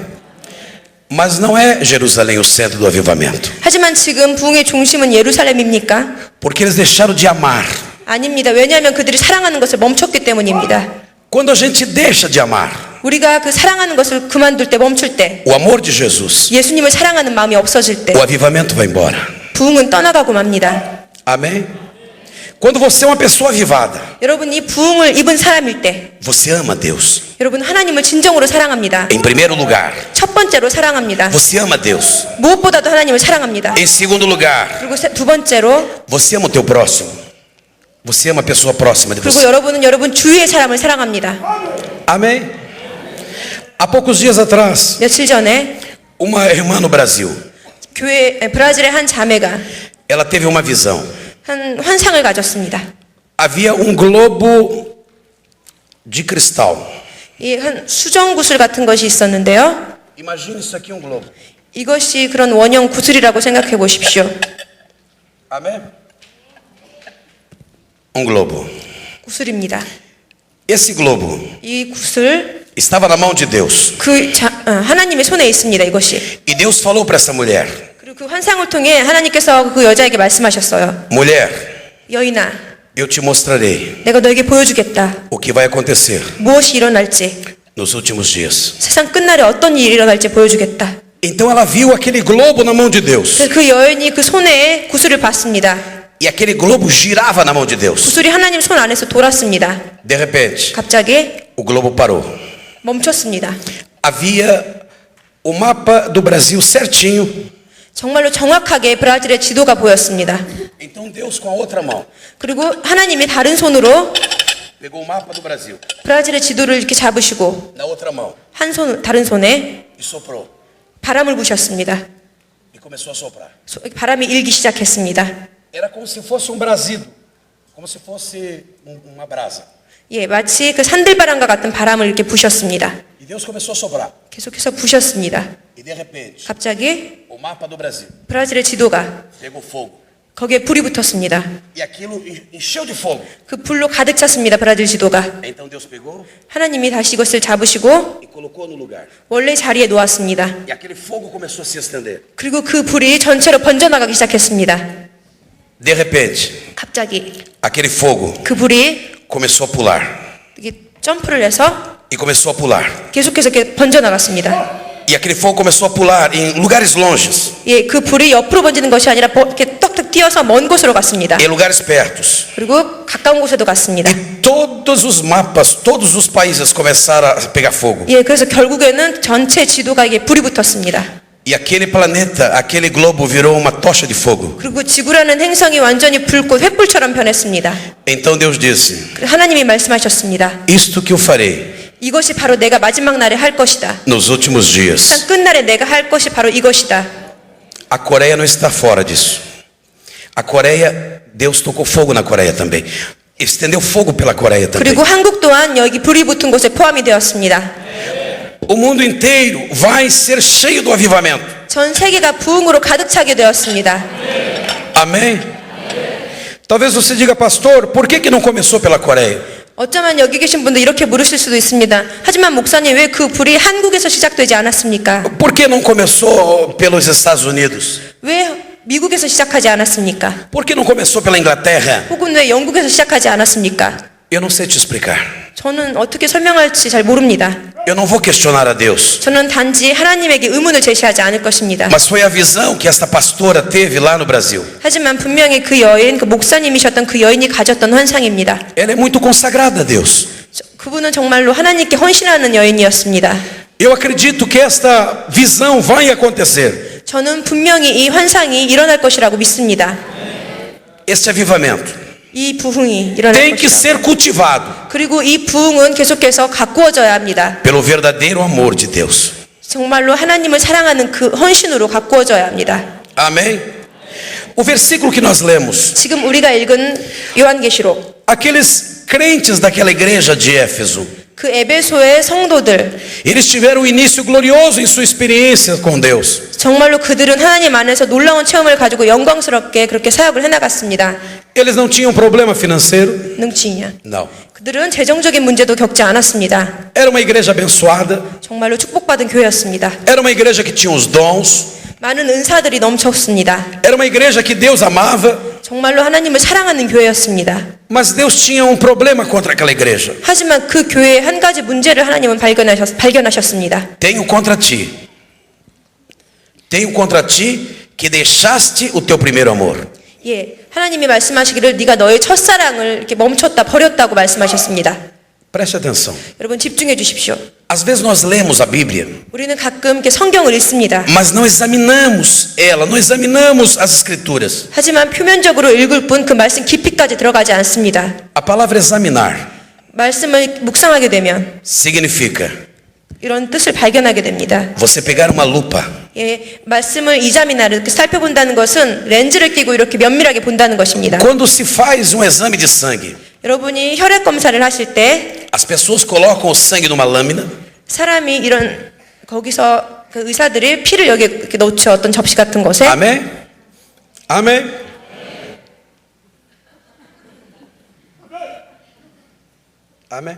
Mas não é Jerusalém o centro do avivamento. 하지만 지금 부흥의 중심은 예루살렘입니까? Porque eles deixaram de amar. 아닙니다. 왜냐하면 그들이 사랑하는 것을 멈췄기 때문입니다. Quando a gente deixa de amar 우리가 그 사랑하는 것을 그만둘 때, 멈출 때, o amor de Jesus, 예수님을 사랑하는 마음이 없어질 때 o avivamento vai embora. 부흥은 떠나가고 맙니다. Amém? Quando você é uma pessoa avivada, 여러분이 부흥을 입은 사람일 때 você ama Deus. 여러분 하나님을 진정으로 사랑합니다. Em primeiro lugar, 첫 번째로 사랑합니다. você ama Deus. 무엇보다도 하나님을 사랑합니다. Em segundo lugar, 그리고 두 번째로 você ama o teu próximo. Você ama a pessoa próxima de 그리고 você. 여러분은 여러분 주위의 사람을 사랑합니다. Amém? Há poucos dias atrás, 며칠 전에 uma irmã no Brasil, 브라질의 한 자매가 ela teve uma visão. 한 환상을 가졌습니다. Havia um globo de cristal. 이 한 수정 구슬 같은 것이 있었는데요. Imagine isso aqui um globo. 이것이 그런 원형 구슬이라고 생각해 보십시오. Amém? Um globo. 구슬입니다. Esse globo 이 구슬 estava na mão de Deus. 하나님의 손에 있습니다. 이것이. E Deus falou para essa mulher: 그리고 그 환상을 통해 하나님께서 그 여자에게 말씀하셨어요. mulher, 여인아, eu te mostrarei 내가 너에게 보여주겠다. o que vai acontecer 무엇이 일어날지, nos últimos dias. 세상 끝날에 어떤 일이 일어날지 보여주겠다. Então ela viu aquele globo na mão de Deus. 그래서 그 여인이 그 손에 구슬을 봤습니다. E aquele globo girava na mão de Deus. 구슬이 하나님 손 안에서 돌았습니다. De repente, 갑자기 o globo parou. 멈췄습니다. Havia o mapa do Brasil certinho. 정말로 정확하게 브라질의 지도가 보였습니다. Então Deus com a outra mão 그리고 하나님이 다른 손으로 pegou o mapa do Brasil 브라질의 지도를 이렇게 잡으시고 na outra mão 다른 손에 e soprou 바람을 부셨습니다. e começou a soprar. 바람이 일기 시작했습니다. Era como se fosse um brasido, como se fosse uma brasa. 예, 마치 그 산들바람과 같은 바람을 이렇게 부셨습니다. E Deus começou a soprar. 계속해서 부셨습니다. E de repente, 갑자기 o mapa do Brasil 브라질의 지도가 pegou fogo. 거기에 불이 붙었습니다. E aquilo encheu de fogo. 그 불로 가득 찼습니다. 브라질 지도가. Então Deus pegou 하나님이 다시 이것을 잡으시고 e colocou no lugar. 원래 자리에 놓았습니다. E aquele fogo começou a se estender. 그리고 그 불이 전체로 번져나가기 시작했습니다. De repente, 갑자기 aquele fogo 그 불이 começou a pular. 이렇게 점프를 해서 E começou a pular. 계속해서 이렇게 번져나갔습니다. E aquele fogo começou a pular em lugares longes, 예, 그 불이 옆으로 번지는 것이 아니라 이렇게 떡떡 뛰어서 먼 곳으로 갔습니다. em lugares pertos. 그리고 가까운 곳에도 갔습니다. E todos os mapas, todos os países começaram a pegar fogo. 예, 그래서 결국에는 전체 지도가 이게 불이 붙었습니다. E aquele planeta, aquele globo virou uma tocha de fogo. 그리고 지구라는 행성이 완전히 불꽃 횃불처럼 변했습니다. Então Deus disse: 하나님이 말씀하셨습니다. isto que eu farei 이것이 바로 내가 마지막 날에 할 것이다. nos últimos dias. 한 끝날에 내가 할 것이 바로 이것이다. A Coreia não está fora disso. A Coreia, Deus tocou fogo na Coreia também. Estendeu fogo pela Coreia também. 그리고 한국 또한 여기 불이 붙은 곳에 포함이 되었습니다. O mundo inteiro vai ser cheio do avivamento. 전 세계가 부흥으로 가득 차게 되었습니다. Amém? Talvez você diga, pastor, por que não começou pela Coreia? 어쩌면 여기 계신 분들 이렇게 물으실 수도 있습니다. 하지만 목사님 왜 그 불이 한국에서 시작되지 않았습니까? Por que não começou pelos Estados Unidos? 왜 미국에서 시작하지 않았습니까? Por que não começou pela Inglaterra? 혹은 왜 영국에서 시작하지 않았습니까? Eu não sei te explicar. 저는 어떻게 설명할지 잘 모릅니다. Eu não vou questionar a Deus. 저는 단지 하나님에게 의문을 제시하지 않을 것입니다. Mas foi a visão que esta pastora teve lá no Brasil. 하지만 분명히 그 여인, 그 목사님이셨던 그 여인이 가졌던 환상입니다. Ela é muito consagrada a Deus. 그분은 정말로 하나님께 헌신하는 여인이었습니다. Eu acredito que esta visão vai acontecer. 저는 분명히 이 환상이 일어날 것이라고 믿습니다. Este avivamento 이 부흥이 일어날 tem que 것이다. ser cultivado 그리고 이 부흥은 계속해서 가꾸어져야 합니다. pelo verdadeiro amor de Deus. 정말로 하나님을 사랑하는 그 헌신으로 가꾸어져야 합니다. Amém? O versículo que nós lemos, 지금 우리가 읽은 요한계시록, aqueles crentes daquela igreja de Éfeso, 그 에베소의 성도들, eles tiveram um início glorioso em sua experiência com Deus. 정말로 그들은 하나님 안에서 놀라운 체험을 가지고 영광스럽게 그렇게 사역을 해나갔습니다. Eles não tinham problema financeiro? 능치냐? Não. 그들은 재정적인 문제도 겪지 않았습니다. Era uma igreja abençoada, 정말로 축복받은 교회였습니다. era uma igreja que tinha os dons, 많은 은사들이 넘쳤습니다. era uma igreja que Deus amava, 정말로 하나님을 사랑하는 교회였습니다. mas Deus tinha um problema contra aquela igreja. 하지만 그 교회의 한 가지 문제를 하나님은 발견하셨습니다. Tenho contra ti. Tenho contra ti que deixaste o teu primeiro amor. 예, 하나님이 말씀하시기를 네가 너의 첫사랑을 이렇게 멈췄다 버렸다고 말씀하셨습니다. Preste atenção. 여러분 집중해 주십시오. Às vezes nós lemos a Bíblia, 우리는 가끔 이렇게 성경을 읽습니다. mas não examinamos ela, não examinamos as Escrituras. 하지만 표면적으로 읽을 뿐 그 말씀 깊이까지 들어가지 않습니다. A palavra examinar 말씀을 묵상하게 되면 significa 이런 뜻을 발견하게 됩니다. você pegar uma lupa 예, 말씀을 이자미나 이렇게 살펴본다는 것은 렌즈를 끼고 이렇게 면밀하게 본다는 것입니다. quando se faz um exame de sangue. 여러분이 혈액 검사를 하실 때 As pessoas colocam o sangue numa lâmina 사람이 이런 거기서 그 의사들이 피를 여기 이렇게 넣죠. 어떤 접시 같은 것에. Amém? Amém? Amém?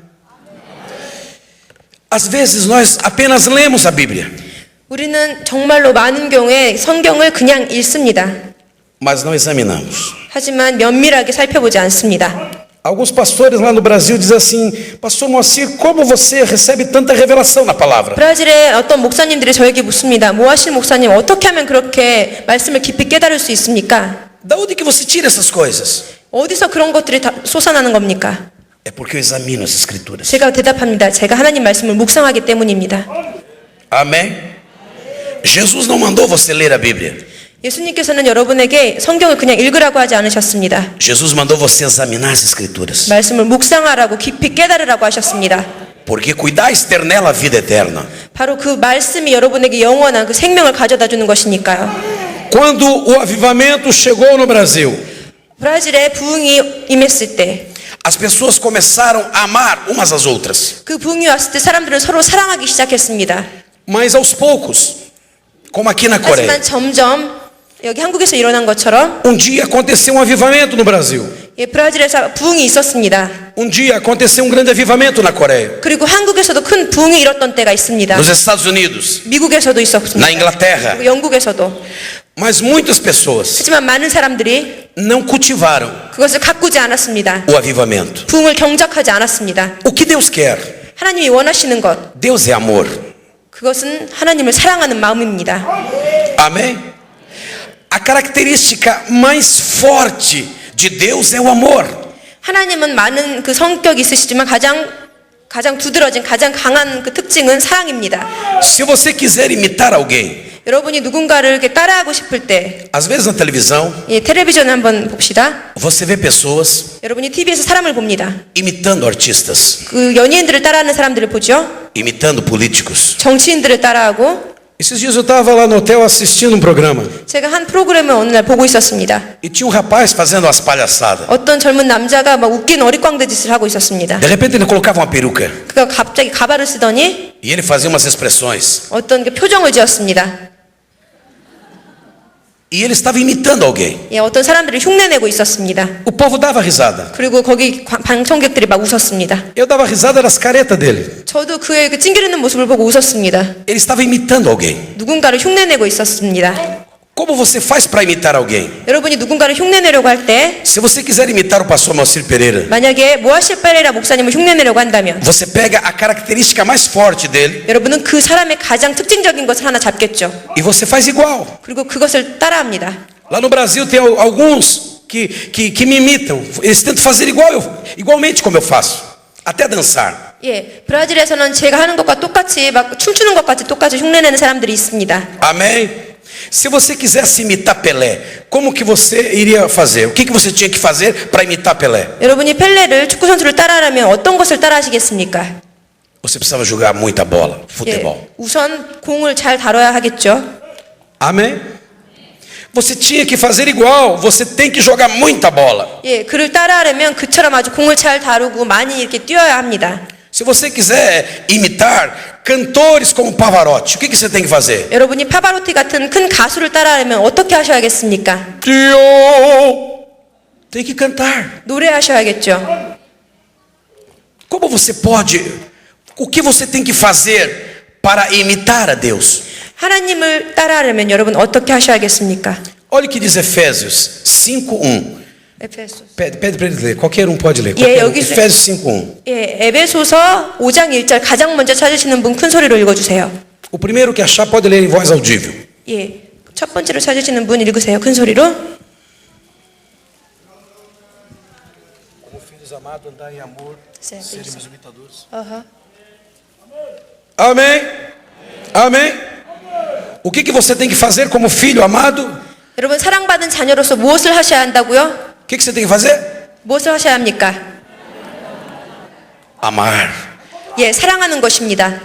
Às vezes nós apenas lemos a Bíblia, 우리는 정말로 많은 경우에 성경을 그냥 읽습니다. mas não examinamos. 하지만 면밀하게 살펴보지 않습니다. Alguns pastores lá no Brasil dizem assim: Pastor Moacir, como você recebe tanta revelação na palavra? 브라질의 어떤 목사님들이 저에게 묻습니다. 모아실 목사님 어떻게 하면 그렇게 말씀을 깊이 깨달을 수 있습니까? Da onde que você tira essas coisas? 어디서 그런 것들이 다 솟아나는 겁니까? É porque eu examino as Escrituras. 제가 대답합니다. 제가 하나님 말씀을 묵상하기 때문입니다. Amém? Jesus não mandou você ler a Bíblia. 예수님께서는 여러분에게 성경을 그냥 읽으라고 하지 않으셨습니다. Jesus mandou você examinar as Escrituras. 말씀을 묵상하라고 깊이 깨달으라고 하셨습니다. Porque cuidais ter nela a vida eterna. 바로 그 말씀이 여러분에게 영원한 그 생명을 가져다 주는 것이니까요. Quando o avivamento chegou no Brasil, 브라질에 부흥이 임했을 때 as pessoas começaram a amar umas às outras. 그 부흥이 왔을 때 사람들은 서로 사랑하기 시작했습니다. Mas aos poucos, como aqui na Coreia, 하지만 점점 여기 한국에서 일어난 것처럼 um dia aconteceu um avivamento no Brasil. 예, 브라질에서 부흥이 있었습니다. Um dia aconteceu um grande avivamento na Coreia. 그리고 한국에서도 큰 부흥이 일었던 때가 있습니다. Nos Estados Unidos, 미국에서도 있었습니다. na Inglaterra. 그리고 영국에서도. Mas muitas pessoas 하지만 많은 사람들이 não cultivaram 그것을 가꾸지 않았습니다. o avivamento. 부흥을 경작하지 않았습니다. O que Deus quer? 하나님이 원하시는 것, Deus é amor. 그것은 하나님을 사랑하는 마음입니다. Amém? A característica mais forte de Deus é o amor. 하나님은 많은 그 성격이 있으시지만 가장 두드러진 가장 강한 그 특징은 사랑입니다. Se você quiser imitar alguém, 여러분이 누군가를 이렇게 따라하고 싶을 때, às vezes na televisão, 예, 텔레비전을 한번 봅시다. você vê pessoas 여러분이 TV에서 사람을 봅니다. imitando artistas, 그 연예인들을 따라하는 사람들을 보죠. imitando políticos. 정치인들을 따라하고. Esses dias eu estava lá no hotel assistindo um programa 제가 한 프로그램을 어느 날 보고 있었습니다. e tinha um rapaz fazendo umas palhaçadas. 어떤 젊은 남자가 막 웃긴 어릿광대 짓을 하고 있었습니다. De repente ele colocava uma peruca 그가 갑자기 가발을 쓰더니 e ele fazia umas expressões 어떤 그 표정을 지었습니다. e ele estava imitando alguém. 예, 어떤 사람들을 흉내내고 있었습니다. O povo dava risada. 그리고 거기 방청객들이 막 웃었습니다. Eu dava risada das caretas dele. 저도 그의 그 찡기르는 모습을 보고 웃었습니다. Ele estava imitando alguém. 누군가를 흉내내고 있었습니다. Como você faz para imitar alguém? 여러분이 누군가를 흉내내려고 할 때 Se você quiser imitar o pastor Moacir Pereira, 만약에 모아실 페레라 목사님을 흉내내려고 한다면 você pega a característica mais forte dele 여러분은 그 사람의 가장 특징적인 것을 하나 잡겠죠. e você faz igual. 그리고 그것을 따라합니다. Lá no Brasil tem alguns que me imitam. Eles tentam fazer igualmente como eu faço, até dançar. 예, 브라질에서는 제가 하는 것과 똑같이 막 춤추는 것 같이 똑같이 흉내내는 사람들이 있습니다. Amém? Se você quisesse imitar Pelé, como que você iria fazer? O que você tinha que fazer para imitar Pelé? 여러분이 펠레를 축구 선수를 따라하려면 어떤 것을 따라하시겠습니까? Você precisava jogar muita bola, futebol. 예, 우선 공을 잘 다뤄야 하겠죠. Amém? Você tinha que fazer igual, você tem que jogar muita bola. 예, 그를 따라하려면 그처럼 아주 공을 잘 다루고 많이 이렇게 뛰어야 합니다. Se você quiser imitar cantores como Pavarotti, o que você tem que fazer? 여러분이 파바로티 같은 큰 가수를 따라하려면 어떻게 하셔야겠습니까? Dio! Tem que cantar. 노래하셔야겠죠. Como você pode? O que você tem que fazer para imitar a Deus? 하나님을 따라하려면 여러분 어떻게 하셔야겠습니까? Olha o que diz Efésios 5:1. 에베소서. Pede para ele ler. Qualquer um pode ler. 예, Qualquer um. 여기 있어요. Efésios 5:1. 예, 에베소서 5장 1절 가장 먼저 찾으시는 분 큰 소리로 읽어주세요. O primeiro que achar pode ler em voz audível. 예, 첫 번째로 찾으시는 분 읽으세요. 큰 소리로. Como filhos amados, andar em amor, sermos imitadores. 어허. Amém? Amém? O que você tem que fazer como filho amado? 여러분 사랑받은 자녀로서 무엇을 하셔야 한다고요? O que você tem que fazer? 무엇을 하셔야 합니까? Amar. 예, 사랑하는 것입니다.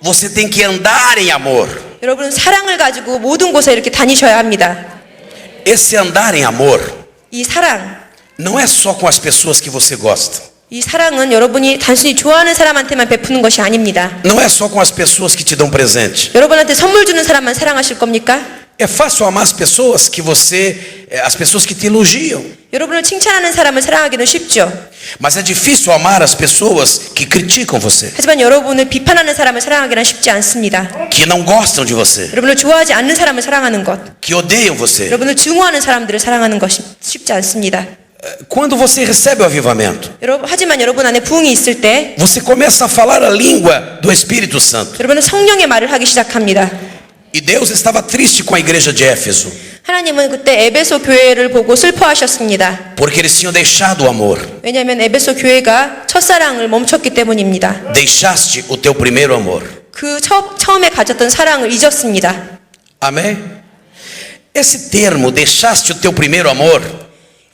Você tem que andar em amor. 여러분 사랑을 가지고 모든 곳에 이렇게 다니셔야 합니다. Esse andar em amor 이 사랑, não é só com as pessoas que você gosta. 이 사랑은 여러분이 단순히 좋아하는 사람한테만 베푸는 것이 아닙니다. Não é só com as pessoas que te dão presente. 여러분한테 선물 주는 사람만 사랑하실 겁니까? É fácil amar as pessoas que te elogiam. 여러분을 칭찬하는 사람을 사랑하기는 쉽죠. Mas é difícil amar as pessoas que criticam você, 하지만 여러분을 비판하는 사람을 사랑하기는 쉽지 않습니다. que não gostam de você, 여러분을 좋아하지 않는 사람을 사랑하는 것, que odeiam você. 여러분을 증오하는 사람들을 사랑하는 것이 쉽지 않습니다. Quando você recebe o avivamento, 하지만 여러분 안에 부흥이 있을 때 você começa a falar a língua do Espírito Santo. 여러분은 성령의 말을 하기 시작합니다. E Deus estava triste com a igreja de Éfeso, 하나님은 그때 에베소 교회를 보고 슬퍼하셨습니다. porque eles tinham deixado o amor. 왜냐하면 에베소 교회가 첫사랑을 멈췄기 때문입니다. Deixaste o teu primeiro amor. 그 처음에 가졌던 사랑을 잊었습니다. Amém? Esse termo, deixaste o teu primeiro amor,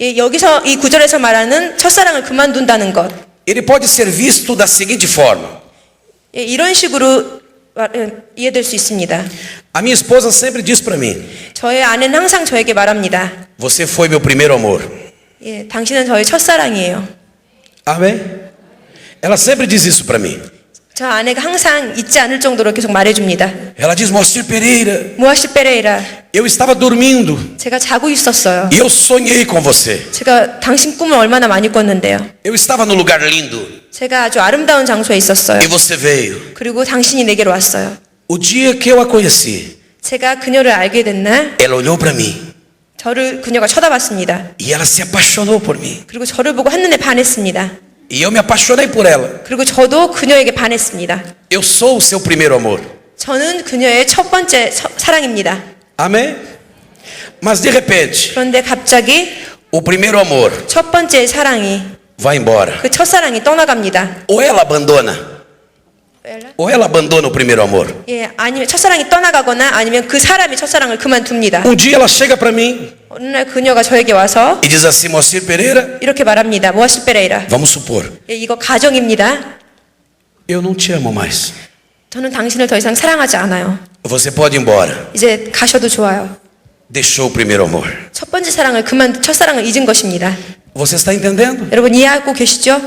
예, 여기서 이 구절에서 말하는 첫사랑을 그만둔다는 것, ele pode ser visto da seguinte forma. 예, 이런 식으로 이해될 수 있습니다. A minha esposa sempre diz para mim: 저의 아내는 항상 저에게 말합니다. você foi meu primeiro amor. 예, 당신은 저의 첫사랑이에요. Amém? Ela sempre diz isso para mim. 저 아내가 항상 잊지 않을 정도로 계속 말해줍니다. Ela diz: Moacir Pereira, 모아시 페레이라, eu estava dormindo 제가 자고 있었어요. e eu sonhei com você. 제가 당신 꿈을 얼마나 많이 꿨는데요. Eu estava no lugar lindo 제가 아주 아름다운 장소에 있었어요. e você veio. 그리고 당신이 내게로 왔어요. O dia que eu a conheci, 제가 그녀를 알게 된 날, ela olhou para mim 저를 그녀가 쳐다봤습니다. e ela se apaixonou por mim. 그리고 저를 보고 한눈에 반했습니다. E eu me apaixonei por ela. 그리고 저도 그녀에게 반했습니다. Eu sou o seu primeiro amor. 저는 그녀의 첫 번째 사랑입니다. Amém? Mas de repente, 그런데 갑자기 o primeiro amor 첫 번째 사랑이, vai embora. 그 첫사랑이 떠나갑니다. Ou ela abandona o primeiro amor. 예, 아니면 첫사랑이 떠나가거나 아니면 그 사람이 첫사랑을 그만둡니다. Um dia ela chega para mim 어느 날 그녀가 저에게 와서 e diz assim: Moacir Pereira, 이렇게 말합니다. 모아시 페레이라. vamos supor, 예, 이거 가정입니다. eu não te amo mais. 저는 당신을 더 이상 사랑하지 않아요. Você pode ir embora. 이제 가셔도 좋아요. Deixou o primeiro amor. 첫 번째 사랑을 첫사랑을 잊은 것입니다. Você está entendendo? 여러분 이해하고 계시죠?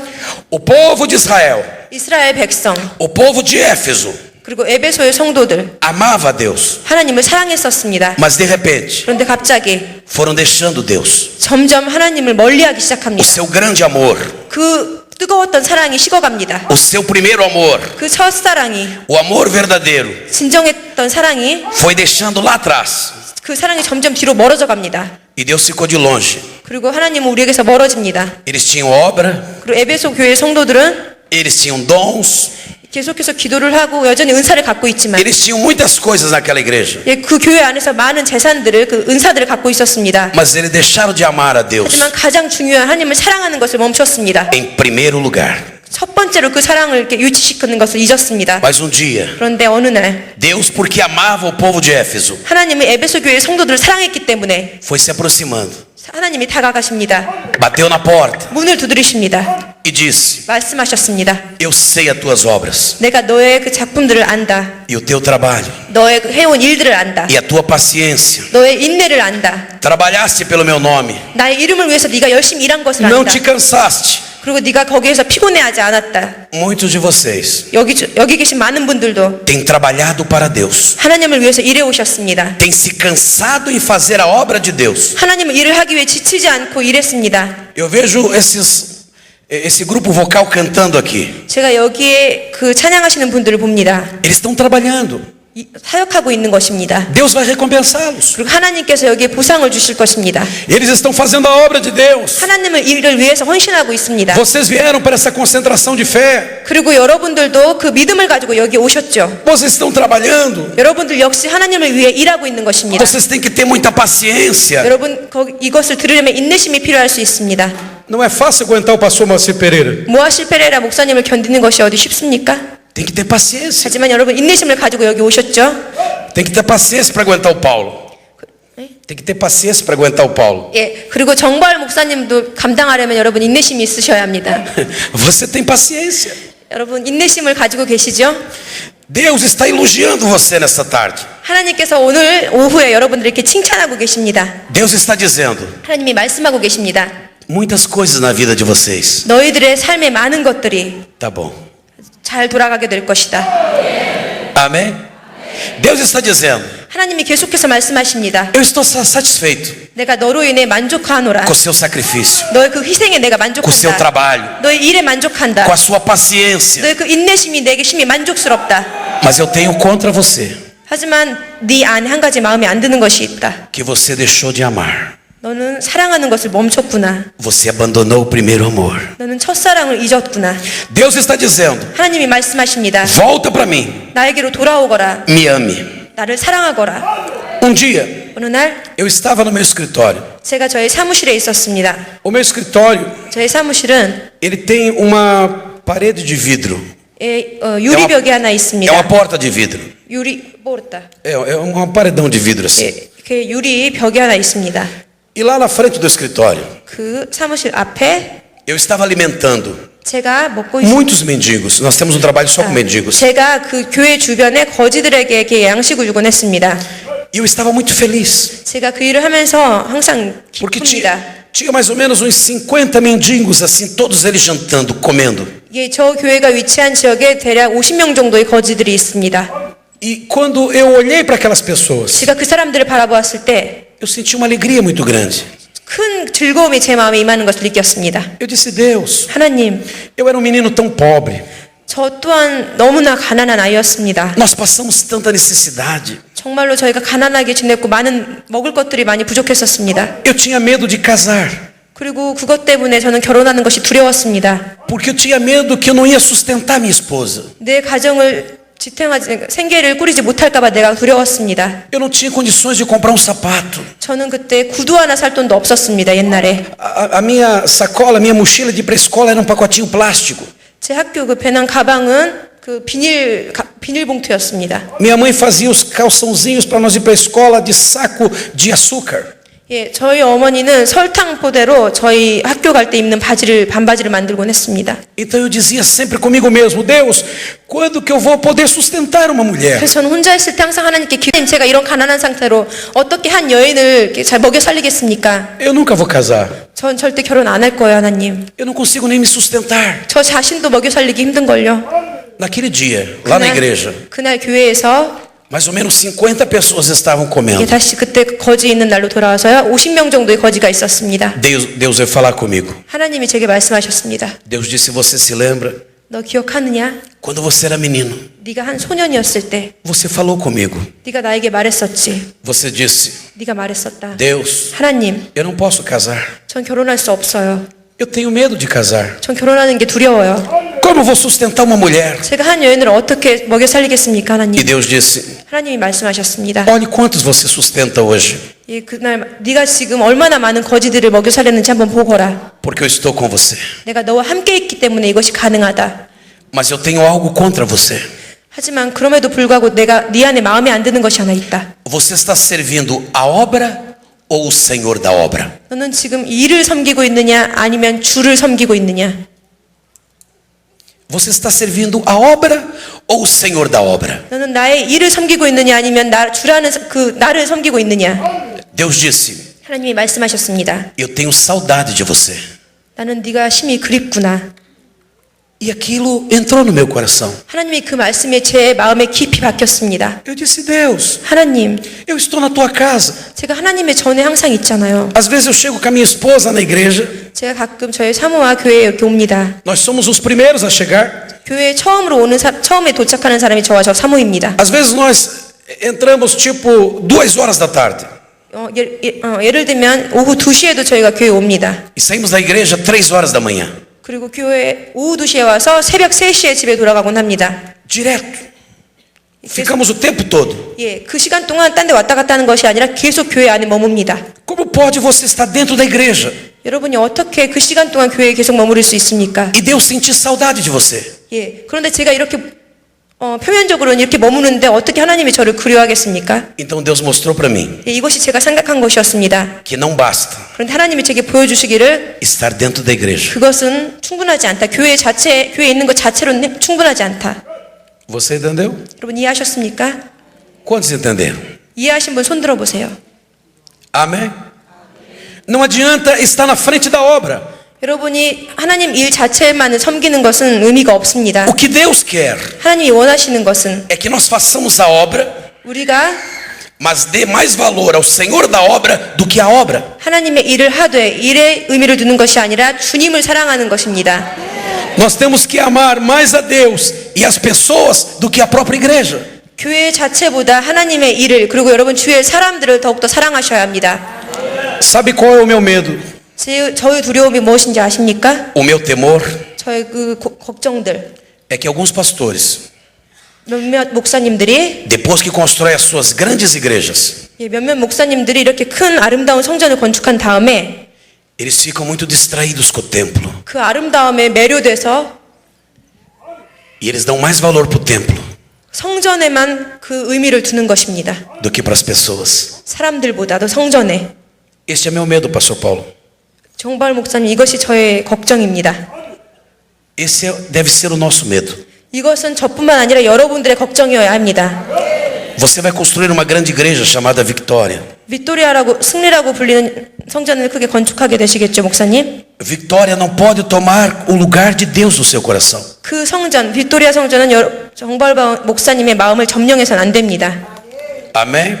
O povo de Israel, 이스라엘 백성 o povo de Éfeso, 그리고 에베소의 성도들 amava a Deus, 하나님을 사랑했었습니다. mas de repente 그런데 갑자기 foram deixando Deus. 점점 하나님을 멀리하기 O 시작합니다. seu grande amor, 그 뜨거웠던 사랑이 식어갑니다. o seu primeiro amor, 그 첫사랑이, o amor verdadeiro, 진정했던 사랑이, foi deixando lá atrás. 그 사랑이 점점 뒤로 멀어져 갑니다. E Deus ficou de longe. 그리고 하나님은 우리에게서 멀어집니다. Eles tinham obra, 그리고 에베소 교회 성도들은 eles tinham dons, 계속해서 기도를 하고 여전히 은사를 갖고 있지만 eles tinham muitas coisas naquela igreja. 예, 그 교회 안에서 많은 재산들을, 그 은사들을 갖고 있었습니다. Mas eles deixaram de amar a Deus 하지만 가장 중요한 하나님을 사랑하는 것을 멈췄습니다. em primeiro lugar. 첫 번째로 그 사랑을 이렇게 유지시키는 것을 잊었습니다. Mas dia, 그런데 어느 날 Deus, porque amava o povo de Éfeso, 하나님은 에베소 교회 성도들을 사랑했기 때문에 foi se aproximando, 하나님이 다가가십니다. bateu na porta 문을 두드리십니다. e disse: 말씀하셨습니다. Eu sei as tuas obras, 내가 너의 그 작품들을 안다. e o teu trabalho, 너의 그 해온 일들을 안다. e a tua paciência. 너의 인내를 안다. Trabalhaste pelo meu nome, 나의 이름을 위해서 네가 열심히 일한 것을 não 안다. te cansaste. 그리고 네가 거기에서 피곤해하지 않았다. Muitos de vocês 여기 계신 많은 분들도 têm trabalhado para Deus, 하나님을 위해서 일해 오셨습니다. têm se cansado em fazer a obra de Deus. 하나님은 일을 하기 위해 지치지 않고 일했습니다. Eu vejo esse grupo vocal cantando aqui. 제가 여기에 그 찬양하시는 분들을 봅니다. Eles estão trabalhando. 사역하고 있는 것입니다. Deus vai recompensá-los. 그리고 하나님께서 여기에 보상을 주실 것입니다. Eles estão fazendo a obra de Deus. 하나님은 일을 위해서 헌신하고 있습니다. Vocês vieram para essa concentração de fé. 그리고 여러분들도 그 믿음을 가지고 여기 오셨죠. Vocês estão trabalhando. 여러분들 역시 하나님을 위해 일하고 있는 것입니다. Vocês têm que ter muita paciência. 여러분 이것을 들으려면 인내심이 필요할 수 있습니다. Não é fácil aguentar o pastor Moacir Pereira. 모아실 페레라 목사님을 견디는 것이 어디 쉽습니까? Tem que ter paciência. 하지만 여러분 인내심을 가지고 여기 오셨죠. Tem que ter paciência para aguentar o Paulo. Tem que ter paciência para aguentar o Paulo. 예, 그리고 정발 목사님도 감당하려면 여러분 인내심이 있으셔야 합니다. Você tem paciência. 여러분 인내심을 가지고 계시죠? Deus está elogiando você nessa tarde. 하나님께서 오늘 오후에 여러분들 이렇게 칭찬하고 계십니다. Deus está dizendo: 하나님이 말씀하고 계십니다. muitas coisas na vida de vocês. 너희들의 삶의 많은 것들이 Tá bom. 잘 돌아가게 될 것이다. Amém? Deus está dizendo: 하나님이 계속해서 말씀하십니다. eu estou satisfeito 내가 너로 인해 만족하노라. com o seu sacrifício, 너의 그 희생에 내가 com o seu 만족한다. trabalho, 너의 일에 만족한다. com a sua paciência. 너의 그 인내심이 내게 심히 만족스럽다. Mas eu tenho contra você 하지만 네 안에 한 가지 마음에 안 드는 것이 있다. que você deixou de amar. 너는 사랑하는 것을 멈췄구나. Você abandonou o primeiro amor. 너는 첫사랑을 잊었구나. Deus está dizendo: 하나님이 말씀하십니다. volta para mim, 나에게로 돌아오거라. me ame. 나를 사랑하거라. Um dia 어느 날 eu estava no meu escritório. 제가 저의 사무실에 있었습니다. O meu escritório, 저의 사무실은 ele tem uma parede de vidro. 유리벽이 하나 É 있습니다. uma porta de vidro. 유리 모르다. É um paredão de vidro assim. 이렇게 유리벽이 하나 있습니다. E lá na frente do escritório, 그 사무실 앞에 eu estava alimentando 제가 먹고 있습니다. muitos mendigos. Nós temos um trabalho só com mendigos. 제가 그 교회 주변에 거지들에게 이렇게 양식을 주곤 했습니다. E eu estava muito feliz. 제가 그 일을 하면서 항상 Porque 기쁩니다. tinha mais ou menos uns 50 mendigos assim, todos eles jantando, comendo. 이게 저 교회가 위치한 지역에 대략 50명 정도의 거지들이 있습니다. E quando eu olhei para aquelas pessoas, 제가 그 사람들을 바라보았을 때 eu senti uma alegria muito grande. 큰 즐거움이 제 마음에 임하는 것을 느꼈습니다. Eu disse: Deus, 하나님, eu era um menino tão pobre. 저 또한 너무나 가난한 아이였습니다. Nós passamos tanta necessidade. 정말로 저희가 가난하게 지냈고 많은 먹을 것들이 많이 부족했었습니다. Eu tinha medo de casar, 그리고 그것 때문에 저는 결혼하는 것이 두려웠습니다. porque eu tinha medo que eu não ia sustentar minha esposa. 내 가정을 생계를 꾸리지 못할까 봐 내가 두려웠습니다. Eu não tinha condições de comprar um sapato. 저는 그때 구두 하나 살 돈도 없었습니다. 옛날에. A minha sacola, a minha mochila de ir para a escola era um pacotinho plástico. 제 학교 그 배낭 가방은 그 비닐 봉투였습니다. Minha mãe fazia os calçãozinhos para nós ir para a escola de saco de açúcar. 예, 저희 어머니는 설탕 포대로 저희 학교 갈 때 입는 반바지를 만들곤 했습니다. Então eu dizia sempre comigo mesmo: Deus, quando que eu vou poder sustentar uma mulher? 그래서 저는 혼자 있을 때 항상 하나님께 기도님, 제가 이런 가난한 상태로 어떻게 한 여인을 이렇게 잘 먹여 살리겠습니까? Eu nunca vou casar. 전 절대 결혼 안 할 거예요, 하나님. Eu não consigo nem me sustentar. 저 자신도 먹여 살리기 힘든걸요. Naquele dia, lá na igreja, 그날 교회에서 mais ou menos 50 pessoas estavam comendo. 다시 그때 거지 있는 날로 돌아와서요. 50명 정도의 거지가 있었습니다. Deus veio falar comigo. 하나님이 제게 말씀하셨습니다. Deus disse: você se lembra? 너 기억하느냐? Quando você era menino, 네가 한 소년이었을 때 você falou comigo. 네가 나에게 말했었지. Você disse: 네가 말했었다. Deus, 하나님, eu não posso casar. 전 결혼할 수 없어요. Eu tenho medo de casar. 전 결혼하는 게 두려워요. Como eu vou sustentar uma mulher? 제가 한 여인을 어떻게 먹여 살리겠습니까, E 하나님? Deus disse: 하나님이 말씀하셨습니다. olhe quantos você sustenta hoje, 예, 그날 네가 지금 얼마나 많은 거지들을 먹여 살렸는지 한번 보거라. porque eu estou com você. 내가 너와 함께 있기 때문에 이것이 가능하다. Mas eu tenho algo contra você. 하지만 그럼에도 불구하고 내가 네 안에 마음에 안 드는 것이 하나 있다. Você está servindo a obra ou o Senhor da obra? 너는 지금 일을 섬기고 있느냐 아니면 주를 섬기고 있느냐? Você está servindo a obra ou o Senhor da obra? 너는 나의 일을 섬기고 있느냐 아니면 나를 섬기고 있느냐? Deus disse: 하나님이 말씀하셨습니다. eu tenho saudade de você. 나는 네가 심히 그립구나. E aquilo entrou no meu coração. 하나님이 그 말씀이 제 마음에 깊이 박혔습니다. Eu disse: Deus, 하나님, eu estou na tua casa. 제가 하나님의 전에 항상 있잖아요. Às vezes eu chego com a minha esposa na igreja. 제가 가끔 저희 사모와 교회에 이렇게 옵니다. Nós somos os primeiros a chegar. 교회에 처음에 도착하는 사람이 저와 저 사모입니다. Às vezes nós entramos tipo 2 horas da tarde. 예를 들면 오후 2시에도 저희가 교회에 옵니다. E saímos da igreja 3 horas da manhã. 그리고 교회 오후 2시에 와서 새벽 3시에 집에 돌아가곤 합니다. Direto. Ficamos o tempo todo. 예, 그 시간 동안 딴 데 왔다 갔다 하는 것이 아니라 계속 교회 안에 머뭅니다. Como pode você estar dentro da igreja 여러분이 어떻게 그 시간 동안 교회에 계속 머무를 수 있습니까? e Deus sentir saudade de você? 예, 그런데 제가 이렇게 표면적으로는 이렇게 머무는데 어떻게 하나님이 저를 그리워하겠습니까? Então Deus mostrou para mim 예, 이것이 제가 생각한 것이었습니다. que não basta 그런데 하나님이 제게 보여주시기를 estar dentro da igreja. 그것은 충분하지 않다. 교회에 있는 것 자체로는 충분하지 않다. Você entendeu? 여러분 이해하셨습니까? Quantos entenderam? 이해하신 분 손 들어보세요. Amém? Não adianta estar na frente da obra. 여러분이 하나님 일 자체만을 섬기는 것은 의미가 없습니다. O que Deus quer 하나님이 원하시는 것은 é que nós façamos a obra, 우리가 mas dê mais valor ao Senhor da obra do que à obra. 하나님의 일을 하되 일에 의미를 두는 것이 아니라 주님을 사랑하는 것입니다. Nós temos que amar mais a Deus e as pessoas do que a própria igreja. 교회 자체보다 하나님의 일을 그리고 여러분 주위의 사람들을 더욱더 사랑하셔야 합니다. Sabe qual é o meu medo? 저의 두려움이 무엇인지 아십니까? O meu temor 저의 그 걱정들. é que alguns pastores, 몇몇 목사님들이 depois que constroem as suas grandes igrejas, 몇몇 목사님들이 이렇게 큰 아름다운 성전을 건축한 다음에 eles ficam muito distraídos com o templo. 그 아름다움에 매료돼서 E eles dão mais valor para o templo 성전에만 그 의미를 두는 것입니다. do que para as pessoas. 사람들보다도 성전에. Este é meu medo, Pastor Paulo. 정발 목사님, 이것이 저의 걱정입니다. Esse deve ser o nosso medo. 이것은 저뿐만 아니라 여러분들의 걱정이어야 합니다. Você vai construir uma grande igreja chamada Victoria. 빅토리아라고 승리라고 불리는 성전을 크게 건축하게 되시겠죠, 목사님? Victoria não pode tomar o lugar de Deus no seu coração. 그 성전, 빅토리아 성전은 정발 목사님의 마음을 점령해서는 안 됩니다. Amém?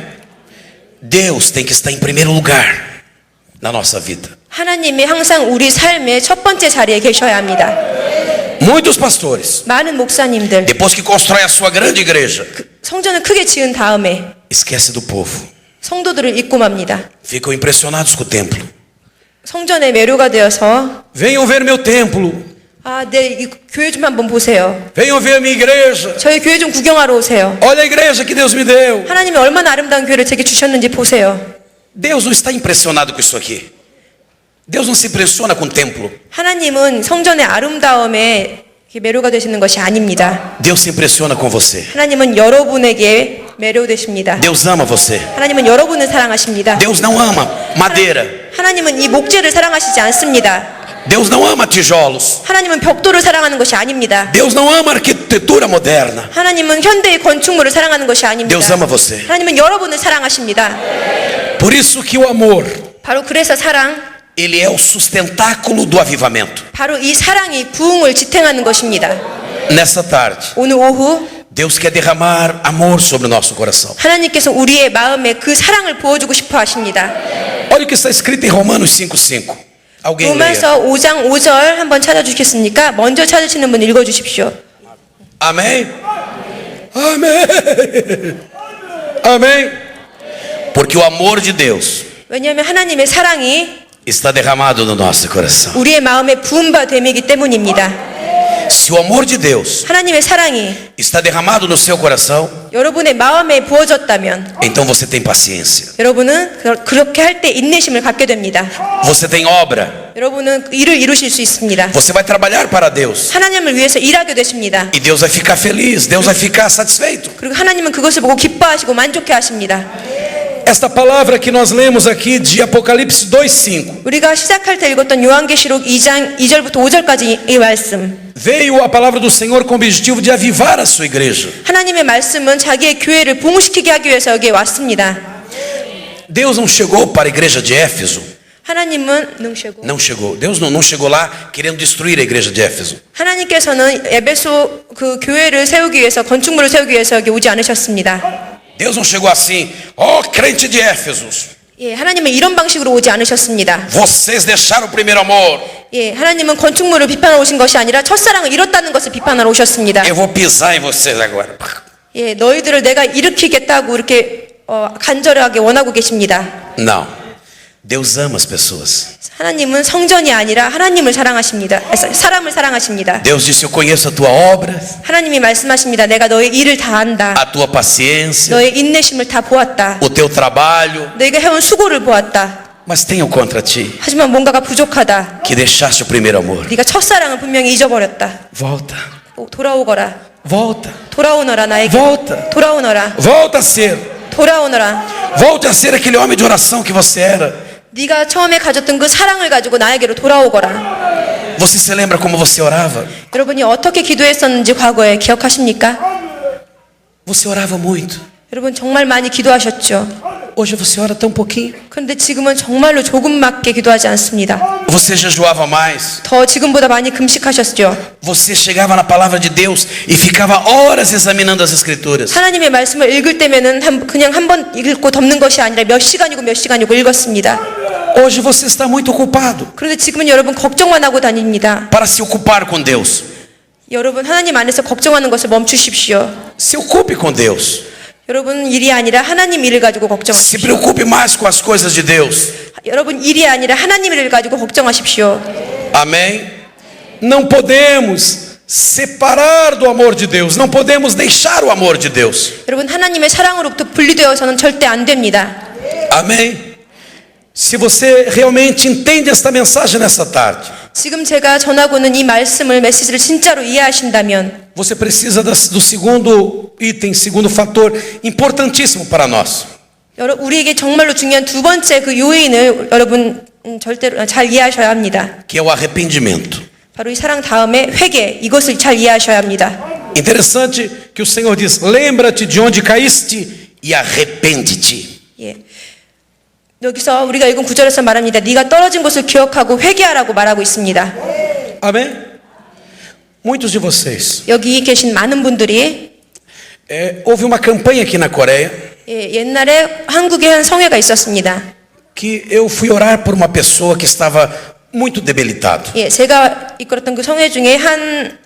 Deus tem que estar em primeiro lugar na nossa vida. 하나님이 항상 우리 삶의 첫 번째 자리에 계셔야 합니다. Muitos pastores, 많은 목사님들 depois que constroem a sua grande igreja, 성전을 크게 지은 다음에 esquece do povo. 성도들을 잊고 맙니다. Ficam impressionados com o templo. 성전에 매료가 되어서 Venham ver meu templo. 이 교회 좀 한번 보세요. Venham ver minha igreja. 저희 교회 좀 구경하러 오세요. Olha a igreja que Deus me deu. 하나님이 얼마나 아름다운 교회를 제게 주셨는지 보세요. Deus não está impressionado com isso aqui. Deus não se impressiona com o templo. 하나님은 성전의 아름다움에 매료가 되시는 것이 아닙니다. Deus se impressiona com você. 하나님은 여러분에게 매료되십니다. Deus ama você. 하나님은 여러분을 사랑하십니다. Deus não ama madeira. 하나님은 이 목재를 사랑하시지 않습니다. Deus não ama tijolos. 하나님은 벽돌을 사랑하는 것이 아닙니다. Deus não ama arquitetura moderna. 하나님은 현대의 건축물을 사랑하는 것이 아닙니다. Deus ama você. 하나님은 여러분을 사랑하십니다. Por isso que o amor, 바로 그래서 사랑, ele é o sustentáculo do avivamento. 바로 이 사랑이 부흥을 지탱하는 것입니다. Nessa tarde, 오늘 오후 Deus quer derramar amor sobre o nosso coração. 하나님께서 우리의 마음에 그 사랑을 부어주고 싶어 하십니다. Olha o que está escrito em Romanos 5:5. Alguém leia. 로마서 5장 5절 한번 찾아주시겠습니까? 먼저 찾으시는 분 읽어주십시오. Amém? Amém. Amém. Porque o amor de Deus 왜냐하면 하나님의 사랑이 está derramado no nosso coração. 우리의 마음에 부은 바 됨이기 때문입니다. Se o amor de Deus 하나님의 사랑이 está derramado no seu coração, 여러분의 마음에 부어졌다면 então você tem paciência. 여러분은 그렇게 할 때 인내심을 갖게 됩니다. Você tem obra. 여러분은 일을 이루실 수 있습니다. Você vai trabalhar para Deus. 하나님을 위해서 일하게 되십니다. E Deus vai ficar feliz, Deus vai ficar satisfeito. 그리고 하나님은 그것을 보고 기뻐하시고 만족해 하십니다. Esta palavra que nós lemos aqui de Apocalipse 2:5 우리가 시작할 때 읽었던 요한계시록 2장 2절부터 5절까지 이 말씀. veio a palavra do Senhor com o objetivo de avivar a sua igreja. 하나님의 말씀은 자기의 교회를 부흥시키게 하기 위해서 여기에 왔습니다. Deus não chegou para a igreja de Éfeso. 하나님은 Não chegou. Deus não chegou lá querendo destruir a igreja de Éfeso. 하나님께서는 에베소 그 교회를 세우기 위해서 건축물을 세우기 위해서 여기 오지 않으셨습니다. Deus não chegou assim, ó crente de Éfeso, 예, 하나님은 이런 방식으로 오지 않으셨습니다. vocês deixaram o primeiro amor. 예, 하나님은 건축물을 비판하러 오신 것이 아니라 첫사랑을 잃었다는 것을 비판하러 오셨습니다. Eu vou pisar em vocês agora. 예, 너희들을 내가 일으키겠다고 이렇게 간절하게 원하고 계십니다. Não. Deus ama as pessoas. 하나님은 성전이 아니라 하나님을 사랑하십니다. 사람을 사랑하십니다. Deus disse, eu conheço a tua obra, 하나님이 말씀하십니다. 내가 너의 일을 다 안다. a tua paciência, 너의 인내심을 다 보았다. o teu trabalho, 너희가 해온 수고를 보았다. mas tenho contra ti 하지만 뭔가가 부족하다. que deixaste o primeiro amor. 네가 첫사랑을 분명히 잊어버렸다. Volta, 돌아오거라. volta, 돌아오너라 나에게. volta, 돌아오너라. volta a ser, 돌아오너라. volte a ser aquele homem de oração que você era. 네가 처음에 가졌던 그 사랑을 가지고 나에게로 돌아오거라. Você se lembra como você orava? 여러분이 어떻게 기도했었는지 과거에 기억하십니까? Você orava muito. 여러분 정말 많이 기도하셨죠. Hoje você ora tão pouquinho. 그런데 지금은 정말로 조금밖에 기도하지 않습니다. Você jejuava mais. 더 지금보다 많이 금식하셨죠. Você chegava na palavra de Deus e ficava horas examinando as escrituras. 하나님의 말씀을 읽을 때면은 그냥 한 번 읽고 덮는 것이 아니라 몇 시간이고 읽었습니다. Hoje você está muito ocupado 그런데 지금은 여러분 걱정만 하고 다닙니다. para se ocupar com Deus. 여러분 하나님 안에서 걱정하는 것을 멈추십시오. Se ocupe com Deus. 여러분 일이 아니라 하나님 일을 가지고 Se 걱정하십시오. preocupe mais com as coisas de Deus. 여러분 일이 아니라 하나님 일을 가지고 걱정하십시오. Amém? Não podemos separar do amor de Deus. Não podemos deixar o amor de Deus. 여러분 하나님의 사랑으로부터 분리되어서는 절대 안 됩니다. Amém? Se você realmente entende esta mensagem nessa tarde, 지금 제가 전하고는 이 메시지를 진짜로 이해하신다면 você precisa do segundo item, segundo fator importantíssimo para nós. 우리에게 정말로 중요한 두 번째 그 요인을 여러분 절대로 잘 이해하셔야 합니다. Que é o arrependimento. 바로 이 사랑 다음에 회개, 이것을 잘 이해하셔야 합니다. Interessante que o Senhor diz: lembra-te de onde caíste e arrepende-te. 예. 여기서 우리가 읽은 구절에서 말합니다. 네가 떨어진 것을 기억하고 회개하라고 말하고 있습니다. Amém? Muitos de vocês. 여기 계신 많은 분들이 Houve uma campanha aqui na Coreia 예, 옛날에 한국에 한 성회가 있었습니다. que eu fui orar por uma pessoa que estava muito debilitado. 예, 제가 이끌었던 그 성회 중에 한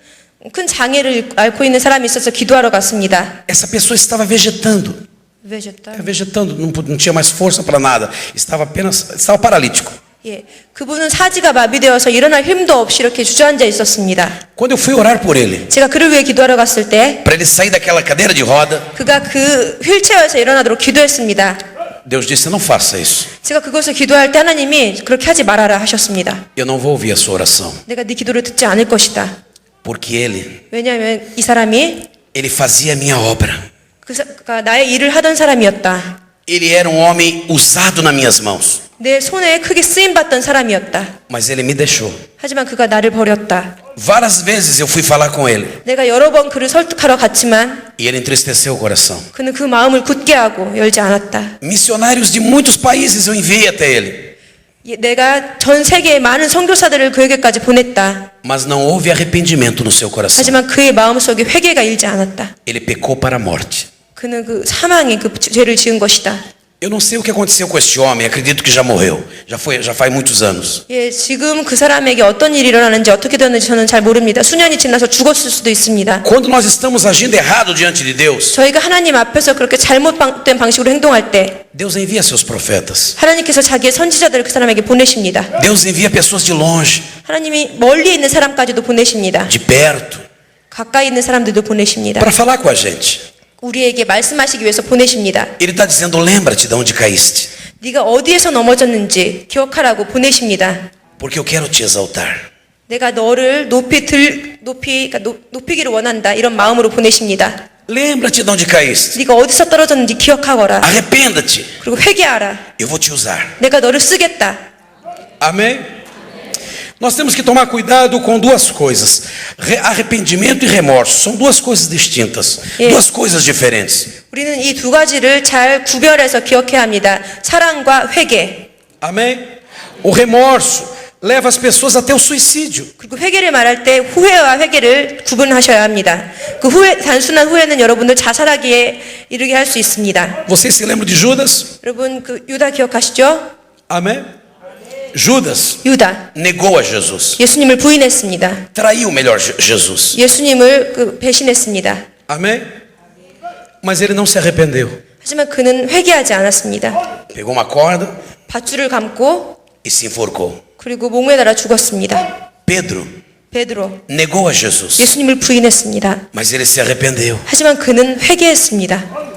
큰 장애를 앓고 있는 사람이 있어서 기도하러 갔습니다. Essa pessoa estava vegetando. Vegetando, não tinha mais força para nada. Estava paralítico. 예, 그분은 사지가 마비되어서 일어날 힘도 없이 이렇게 주저앉아 있었습니다. Quando eu fui orar por ele, 제가 그를 위해 기도하러 갔을 때 para ele sair daquela cadeira de roda, 그가 그 휠체어에서 일어나도록 기도했습니다. Deus disse: não faça isso. 제가 그것을 기도할 때 하나님이 그렇게 하지 말아라 하셨습니다. Eu não vou ouvir a sua oração. 내가 네 기도를 듣지 않을 것이다. Porque ele 왜냐하면 이 사람이 fazia a minha obra. 그가 나의 일을 하던 사람이었다. Ele era um homem usado nas minhas mãos. 내 손에 크게 쓰임 받던 사람이었다. Mas ele me deixou. 하지만 그가 나를 버렸다. Várias vezes eu fui falar com ele. 내가 여러 번 그를 설득하러 갔지만 E ele entristeceu o coração. 그는 그 마음을 굳게 하고 열지 않았다. Missionários de muitos países eu enviei até ele. 내가 전 세계의 많은 선교사들을 그에게까지 보냈다. Mas não houve arrependimento no seu coração. 하지만 그의 마음속에 회개가 일지 않았다. Ele pecou para a morte. 그는 그 사망의 그 죄를 지은 것이다. Eu não sei o que aconteceu com este homem, acredito que já morreu. Já faz muitos anos. 예, 지금 그 사람에게 어떤 일이 일어나는지 어떻게 되었는지 저는 잘 모릅니다. 수년이 지나서 죽었을 수도 있습니다. Quando nós estamos agindo errado diante de Deus, 저희가 하나님 앞에서 그렇게 잘못된 방식으로 행동할 때 Deus envia seus profetas. 하나님께서 자기의 선지자들을 그 사람에게 보내십니다. Deus envia pessoas de longe, 하나님이 멀리 있는 사람까지도 보내십니다. de perto, 가까이 있는 사람들도 보내십니다. para falar com a gente. 우리에게 말씀하시기 위해서 보내십니다. Ele está dizendo: lembra-te de onde caíste, 네가 어디에서 넘어졌는지 기억하라고 보내십니다. porque eu quero te exaltar. 내가 너를 높이기를 원한다. 이런 마음으로 보내십니다. Lembra-te de onde caíste. 네가 어디서 떨어졌는지 기억하거라. Arrependa-te. 그리고 회개하라. Eu vou te usar. 내가 너를 쓰겠다. Amém? Nós temos que tomar cuidado com duas coisas: arrependimento e remorso. São duas coisas distintas, duas coisas diferentes. 우리는 이 두 가지를 잘 구별해서 기억해야 합니다. 사랑과 회개. Amém? O remorso leva as pessoas até o suicídio. 그리고 회개를 말할 때 후회와 회개를 구분하셔야 합니다. 그 단순한 후회는 여러분들 자살하기에 이르게 할 수 있습니다. Vocês se lembram de Judas? 여러분 그 유다 기억하시죠? Amém? Judas 유다 negou a Jesus, 예수님을 부인했습니다. traiu melhor Jesus. 예수님을 배신했습니다. Amém? Mas ele não se arrependeu. 하지만 그는 회개하지 않았습니다. Pegou uma corda 밧줄을 감고 e se enforcou. 그리고 목에 달아 죽었습니다. Pedro 베드로 negou a Jesus, 예수님을 부인했습니다. mas ele se arrependeu. 하지만 그는 회개했습니다.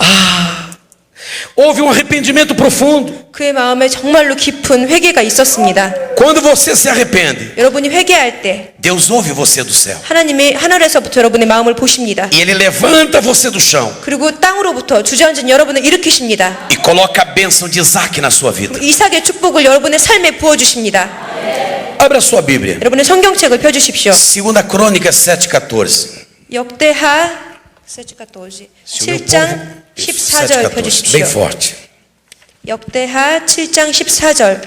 Houve um arrependimento profundo. 그의 마음에 정말로 깊은 회개가 있었습니다. Quando você se arrepende, 여러분이 회개할 때 Deus ouve você do céu. 하나님이 하늘에서부터 여러분의 마음을 보십니다. E Ele levanta você do chão 그리고 땅으로부터 주저앉은 여러분을 일으키십니다. e coloca a bênção de Isaac na sua vida. 이삭의 축복을 여러분의 삶에 부어주십니다. Abra sua Bíblia. 여러분의 성경책을 펴주십시오. 2 Crônicas 7:14. 역대하 7장 14절 펴주십시오. Bem forte. 역대하 7장 14절.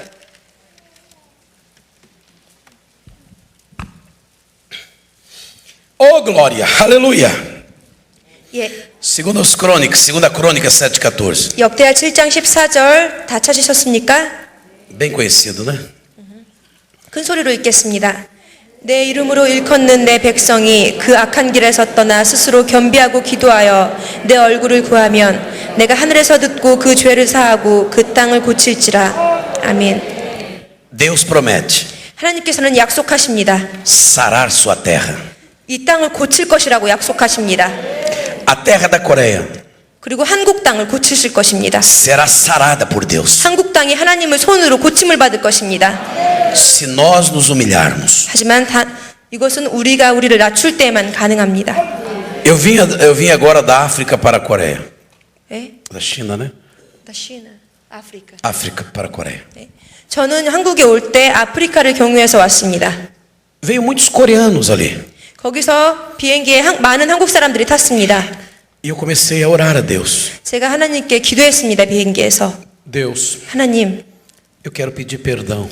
Oh glória, aleluia. 예, 2 Crônicas 7:14. 역대하 7장 14절 다 찾으셨습니까? Bem conhecido, né? 큰 소리로 읽겠습니다. 내 이름으로 일컫는 내 백성이 그 악한 길에서 떠나 스스로 겸비하고 기도하여 내 얼굴을 구하면 내가 하늘에서 듣고 그 죄를 사하고 그 땅을 고칠지라. 아멘. Deus promete 하나님께서는 약속하십니다. sarar sua terra. 이 땅을 고칠 것이라고 약속하십니다. A terra da Coreia 그리고 한국 땅을 고치실 것입니다. será sarada por Deus 한국 땅이 하나님의 손으로 고침을 받을 것입니다. se nós nos humilharmos. 하지만 이것은 우리가 우리를 낮출 때에만 가능합니다. Eu vim agora da África para a Coreia. 네? Da China, né? 아프리카. África para a Coreia. 네. 저는 한국에 올 때 아프리카를 경유해서 왔습니다. Veio muitos coreanos ali. 거기서 비행기에 많은 한국 사람들이 탔습니다. E eu comecei a orar a Deus. 제가 하나님께 기도했습니다. 비행기에서. Deus, 하나님, eu quero pedir perdão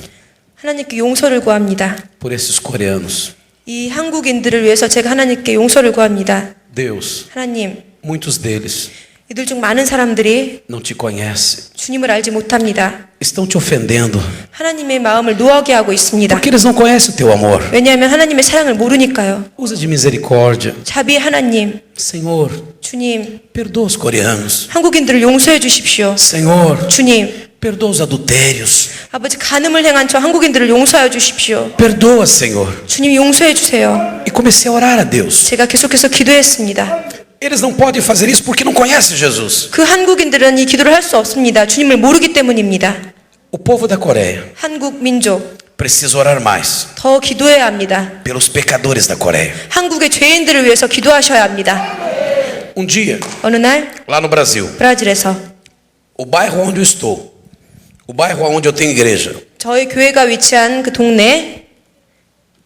하나님께 용서를 구합니다. por esses coreanos. 이 한국인들을 위해서 제가 하나님께 용서를 구합니다. Deus, 하나님, muitos deles 이들 중 많은 사람들이 não te conhecem. 주님을 알지 못합니다. Estão te ofendendo. 하나님의 마음을 노하게 하고 있습니다. Porque eles não conhecem o teu amor. 왜냐하면 하나님의 사랑을 모르니까요. Usa de misericórdia. 자비의 하나님, Senhor, 주님, perdoa os coreanos. 한국인들을 용서해 주십시오. Senhor, 주님, perdoa os adultérios. 아버지 간음을 행한 저 한국인들을 용서하여 주십시오. Perdoa, Senhor. 주님 용서해 주세요. E comecei a orar a Deus. 제가 계속해서 기도했습니다. Eles não podem fazer isso porque não conhecem Jesus. 그 한국인들은 이 기도를 할 수 없습니다. 주님을 모르기 때문입니다. O povo da Coreia 한국 민족 precisa orar mais 더 기도해야 합니다. pelos pecadores da Coreia. 한국의 죄인들을 위해서 기도하셔야 합니다. Um dia, 어느 날 lá no Brasil, 브라질에서 o bairro onde eu estou, o bairro onde eu tenho igreja, 저희 교회가 위치한 그 동네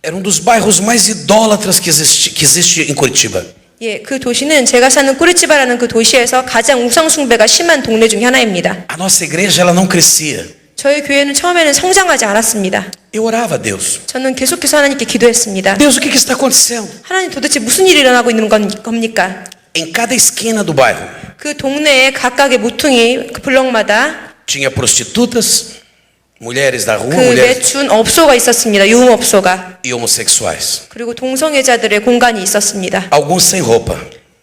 era um dos bairros mais idólatras que existe em Curitiba. 예, 그 도시는 제가 사는 꾸리치바라는 그 도시에서 가장 우상 숭배가 심한 동네 중 하나입니다. A nossa igreja ela não crescia. 저희 교회는 처음에는 성장하지 않았습니다. Eu orava a Deus. 저는 계속해서 하나님께 기도했습니다. Deus, o que está acontecendo? 하나님 도대체 무슨 일이 일어나고 있는 겁니까? Em cada esquina do bairro 그 동네의 각각의 모퉁이 그 블럭마다 Tinha prostitutas, mulheres da rua, 그 mulheres 매춘 업소가 있었습니다. 유흥업소가. e homossexuais. 그리고 동성애자들의 공간이 있었습니다. Alguns sem roupa.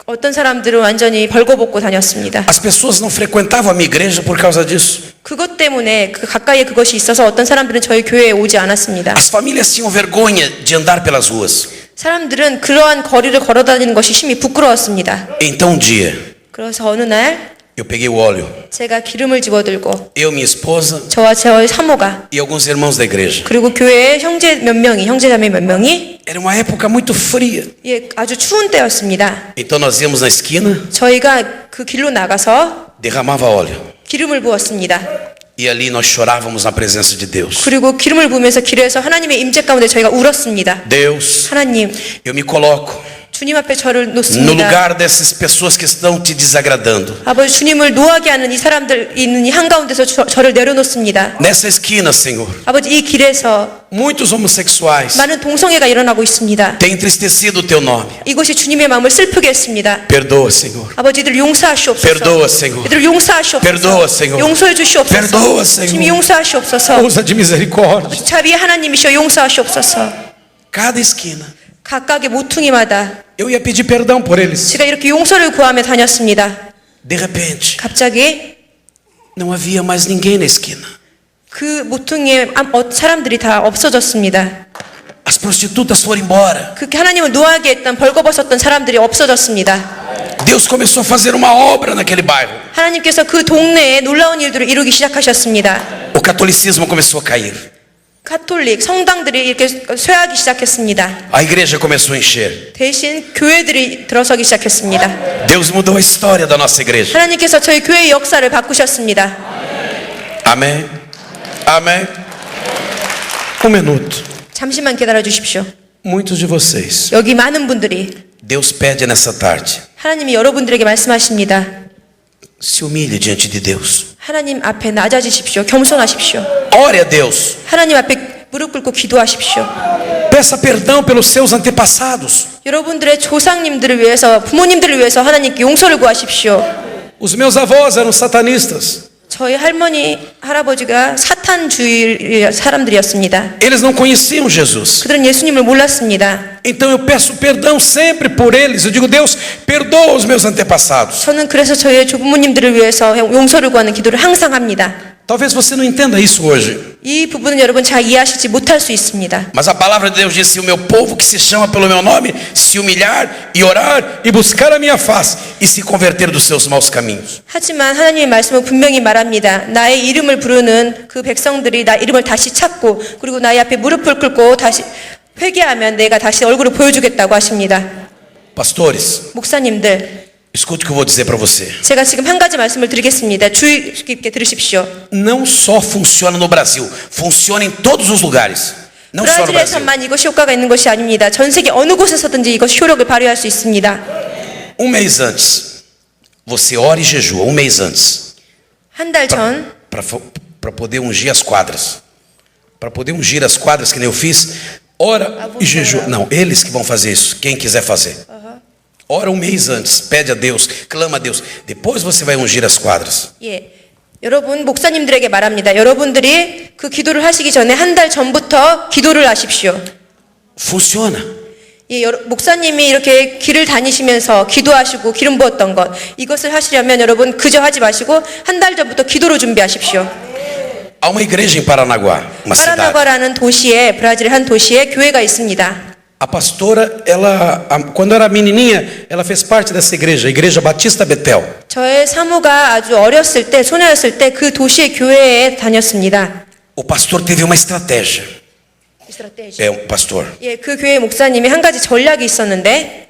어떤 사람들은 완전히 벌거벗고 다녔습니다. As pessoas não frequentavam a minha igreja por causa disso. 그것 때문에 그 가까이에 그것이 있어서 어떤 사람들은 저희 교회에 오지 않았습니다. As famílias tinham vergonha de andar pelas ruas. 사람들은 그러한 거리를 걸어다니는 것이 심히 부끄러웠습니다. Então um dia, 그래서 어느 날 eu peguei o óleo, 제가 기름을 집어들고 eu, minha esposa 저와 저의 사모가 e alguns irmãos da igreja. 그리고 교회의 형제자매 몇 명이 Era uma época muito fria. 아주 추운 때였습니다. Então nós íamos na esquina, 저희가 그 길로 나가서 derramava óleo. 기름을 부었습니다. E ali nós chorávamos na presença de Deus. 그리고 기름을 부으면서 길에서 하나님의 임재 가운데 저희가 울었습니다. Deus, 하나님, eu me coloco 주님 앞에 저를 no 놓습니다. lugar dessas pessoas que estão te desagradando. 아버지, 주님을 노하게 하는 이 사람들 있는 이 한가운데서 저를 내려놓습니다. Nessa esquina, Senhor, 아버지, 이 길에서 muitos homossexuais 많은 동성애가 일어나고 있습니다. têm entristecido o teu nome. 이것이 주님의 마음을 슬프게 했습니다. Perdoa, Senhor. 아버지, 이들을 용서하시옵소서. Perdoa, Senhor. 이들을 용서하시옵소서. Perdoa, Senhor. 용서해 주시옵소서. Perdoa, Senhor. 주님이 용서하시옵소서. Usa de misericórdia. 자비의 하나님이시여 용서하시옵소서. Cada esquina. 각각의 모퉁이마다 Eu ia pedir perdão por eles. 제가 이렇게 용서를 구하며 다녔습니다. De repente, 갑자기 não havia mais ninguém na esquina. 그 모퉁이에 사람들이 다 없어졌습니다. As prostitutas foram embora. 그 하나님을 노하게 했던 벌거벗었던 사람들이 없어졌습니다. Deus começou a fazer uma obra naquele bairro. 하나님께서 그 동네에 놀라운 일들을 이루기 시작하셨습니다. O catolicismo começou a cair. 가톨릭 성당들이 이렇게 쇠하기 시작했습니다. A igreja começou a encher. 대신 교회들이 들어서기 시작했습니다. Deus mudou a história da nossa igreja. 하나님께서 저희 교회의 역사를 바꾸셨습니다. Amém? Amém? Minuto. 잠시만 기다려 주십시오. Muitos de vocês, 여기 많은 분들이 Deus pede nessa tarde, 하나님이 여러분들에게 말씀하십니다. se humilhe diante de Deus. 하나님 앞에 낮아지십시오. 겸손하십시오. Ore a Deus. 하나님 앞에 무릎 꿇고 기도하십시오. Peça perdão pelos seus antepassados. 여러분들의 조상님들을 위해서, 부모님들을 위해서 하나님께 용서를 구하십시오. Os meus avós eram satanistas. 저희 할머니, 할아버지가 사탄주의 사람들이었습니다. Eles não conheciam Jesus. 그들은 예수님을 몰랐습니다. Então eu peço perdão sempre por eles. Eu digo, Deus, perdoa os meus antepassados. 저는 그래서 저희 조부모님들을 위해서 용서를 구하는 기도를 항상 합니다. Talvez você não entenda isso hoje. 이 부분은 여러분 잘 이해하시지 못할 수 있습니다. Mas a palavra de Deus diz: se o meu povo que se chama pelo meu nome se humilhar e orar e buscar a minha face e se converter dos seus maus caminhos. 하지만 하나님의 말씀은 분명히 말합니다. 나의 이름을 부르는 그 백성들이 나 이름을 다시 찾고 그리고 나의 앞에 무릎을 꿇고 다시 회개하면 내가 다시 얼굴을 보여주겠다고 하십니다. Pastores, 목사님들, escute o que eu vou dizer para você. 제가 지금 한 가지 말씀을 드리겠습니다. 주의 깊게 들으십시오. Não só funciona no Brasil, funciona em todos os lugares. Não só no Brasil. 브라질에서만 이것이 효과가 있는 것이 아닙니다. 전 세계 어느 곳에서든지 이것이 효력을 발휘할 수 있습니다. mês antes, você ora e jejua. mês antes. 한 달 전 Para poder ungir as quadras. Para poder ungir as quadras que nem eu fiz, ora e jejua. Não, eles que vão fazer isso, quem quiser fazer. Ora mês antes, pede a Deus, clama a Deus. Depois você vai ungir as quadras. 예, 여러분 목사님들에게 말합니다. 여러분들이 그 기도를 하시기 전에 한 달 전부터 기도를 하십시오. Funciona. 예, 목사님이 이렇게 길을 다니시면서 기도하시고 기름 부었던 것 이것을 하시려면 여러분 그저 하지 마시고 한 달 전부터 기도로 준비하십시오. Há uma igreja em Paranaguá, uma cidade. 파라나과라는 도시에 브라질의 한 도시에 교회가 있습니다. A pastora, quando era menininha, ela fez parte dessa igreja, a Igreja Batista Betel. 저의 사모가 아주 어렸을 때, 소녀였을 때 그 도시의 교회에 다녔습니다. O pastor teve uma estratégia. É, o pastor. 예, 그 교회 목사님이 한 가지 전략이 있었는데,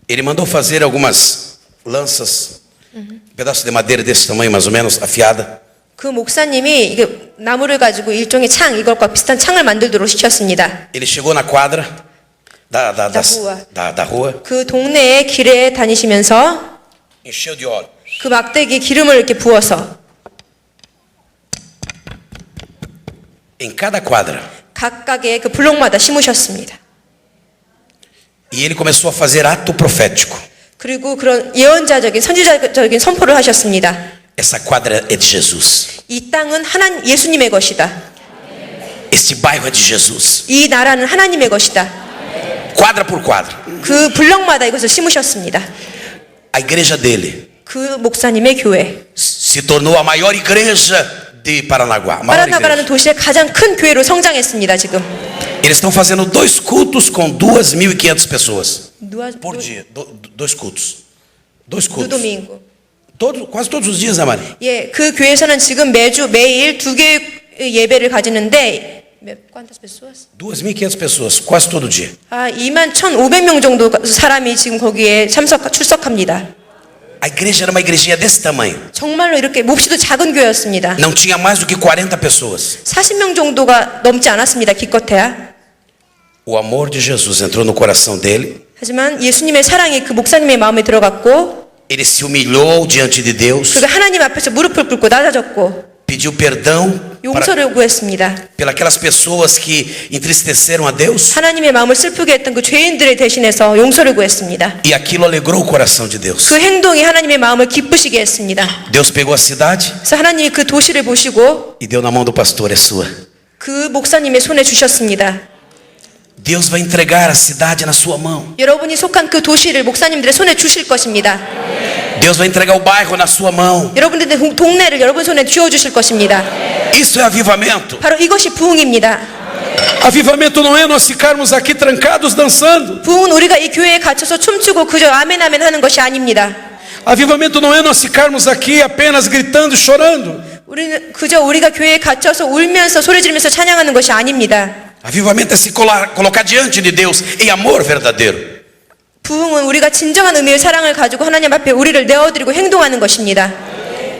Ele mandou fazer algumas lanças, pedaço de madeira desse tamanho, mais ou menos, afiada. 그 목사님이 이게 나무를 가지고 일종의 창, 이것과 비슷한 창을 만들도록 시켰습니다. Ele chegou na quadra da rua, 그 동네의 길에 다니시면서 encheu de óleo. 그 막대기에 기름을 이렇게 부어서 Em cada quadra. 각각의 그 블록마다 심으셨습니다. E ele começou a fazer ato profético. 그리고 그런 예언자적인 선지자적인 선포를 하셨습니다. Essa quadra é de Jesus. 이 땅은 예수님의 것이다. Este bairro é de Jesus. 이 나라는 하나님의 것이다. Quadra por quadra. 그 블럭마다 이것을 심으셨습니다. A igreja dele 그 목사님의 교회. se tornou a maior igreja de Paranaguá. A maior 파라나가라는 igreja. 도시의 가장 큰 교회로 성장했습니다. 지금. Eles estão fazendo 2 cultos com 2.500 pessoas por dia. Dois cultos. 2 cultos. 누도밍고. Quase todos os dias, né, Mari? 예, 그 교회에서는 지금 매일 2개의 예배를 가지는데 ¿cuántas pessoas? 2.500 pessoas, quase todo dia. 21,500명 정도 사람이 지금 거기에 출석합니다. A igreja era uma igrejinha desse tamanho. 정말로 이렇게 몹시도 작은 교회였습니다. Não tinha mais do que 40 pessoas. 40명 정도가 넘지 않았습니다. 기껏해야. O amor de Jesus entrou no coração dele. 하지만 예수님의 사랑이 그 목사님의 마음에 들어갔고 Ele se humilhou diante de Deus. 그가 하나님 앞에서 무릎을 꿇고 낮아졌고 Pediu perdão 용서를 구했습니다. pelas pessoas que entristeceram a Deus. 하나님의 마음을 슬프게 했던 그 죄인들을 대신해서 용서를 구했습니다. E aquilo alegrou o coração de Deus. 그 행동이 하나님의 마음을 기쁘시게 했습니다. Deus pegou a cidade 그래서 하나님이 그 도시를 보시고 e deu na mão do pastor, é sua. 그 목사님의 손에 주셨습니다. Deus vai entregar a cidade na sua mão. 여러분이 속한 그 도시를 목사님들의 손에 주실 것입니다. Deus vai entregar o bairro na sua mão. 여러분들의 동네를 여러분 손에 쥐어 주실 것입니다. Isso é avivamento. 바로 이것이 부흥입니다. Avivamento não é nós ficarmos aqui trancados dançando. 부흥은 우리가 이 교회에 갇혀서 춤추고 그저 아멘 아멘 하는 것이 아닙니다. Avivamento não é nós ficarmos aqui apenas gritando, chorando. 우리는 그저 우리가 교회에 갇혀서 울면서 소리 지르면서 찬양하는 것이 아닙니다. Avivamento é se colocar diante de Deus em amor verdadeiro. 부흥은 우리가 진정한 의미의 사랑을 가지고 하나님 앞에 우리를 내어드리고 행동하는 것입니다.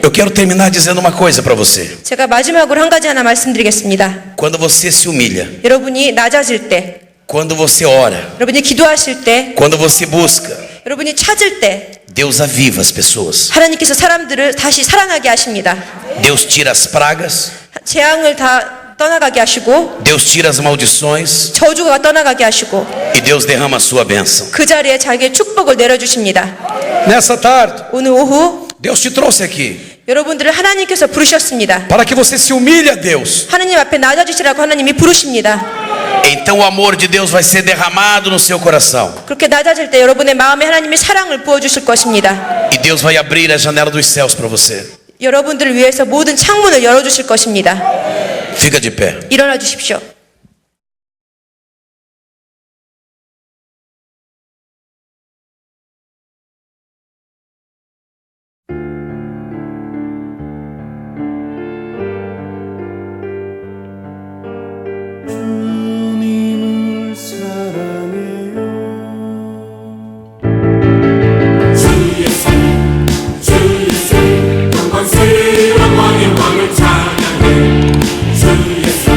Eu quero terminar dizendo uma coisa para você. 제가 마지막으로 한 가지 하나 말씀드리겠습니다. Quando você se humilha, 여러분이 낮아질 때, quando você ora, 여러분이 기도하실 때, quando você busca, 여러분이 찾을 때 Deus aviva as pessoas. 하나님께서 사람들을 다시 살아나게 하십니다. Deus tira as pragas, 재앙을 다 떠나가게 하시고 Deus tira as maldições 저주가 떠나가게 하시고 e Deus derrama a sua bênção. 그 자리에 자기의 축복을 내려주십니다. Nessa tarde, 오늘 오후 Deus te trouxe aqui 여러분들을 하나님께서 부르셨습니다. para que você se humilhe a Deus. 하나님 앞에 낮아지시라고 하나님이 부르십니다. Então o amor de Deus vai ser derramado no seu coração. 그렇게 낮아질 때 여러분의 마음에 하나님이 사랑을 부어주실 것입니다. E Deus vai abrir a janela dos céus para você. 여러분들을 위해서 모든 창문을 열어주실 것입니다. Fica de pé. 일어나 주십시오. 주님을 사랑해요. 주 예수 영광스러운 왕의 왕을 찬양해. 주 예수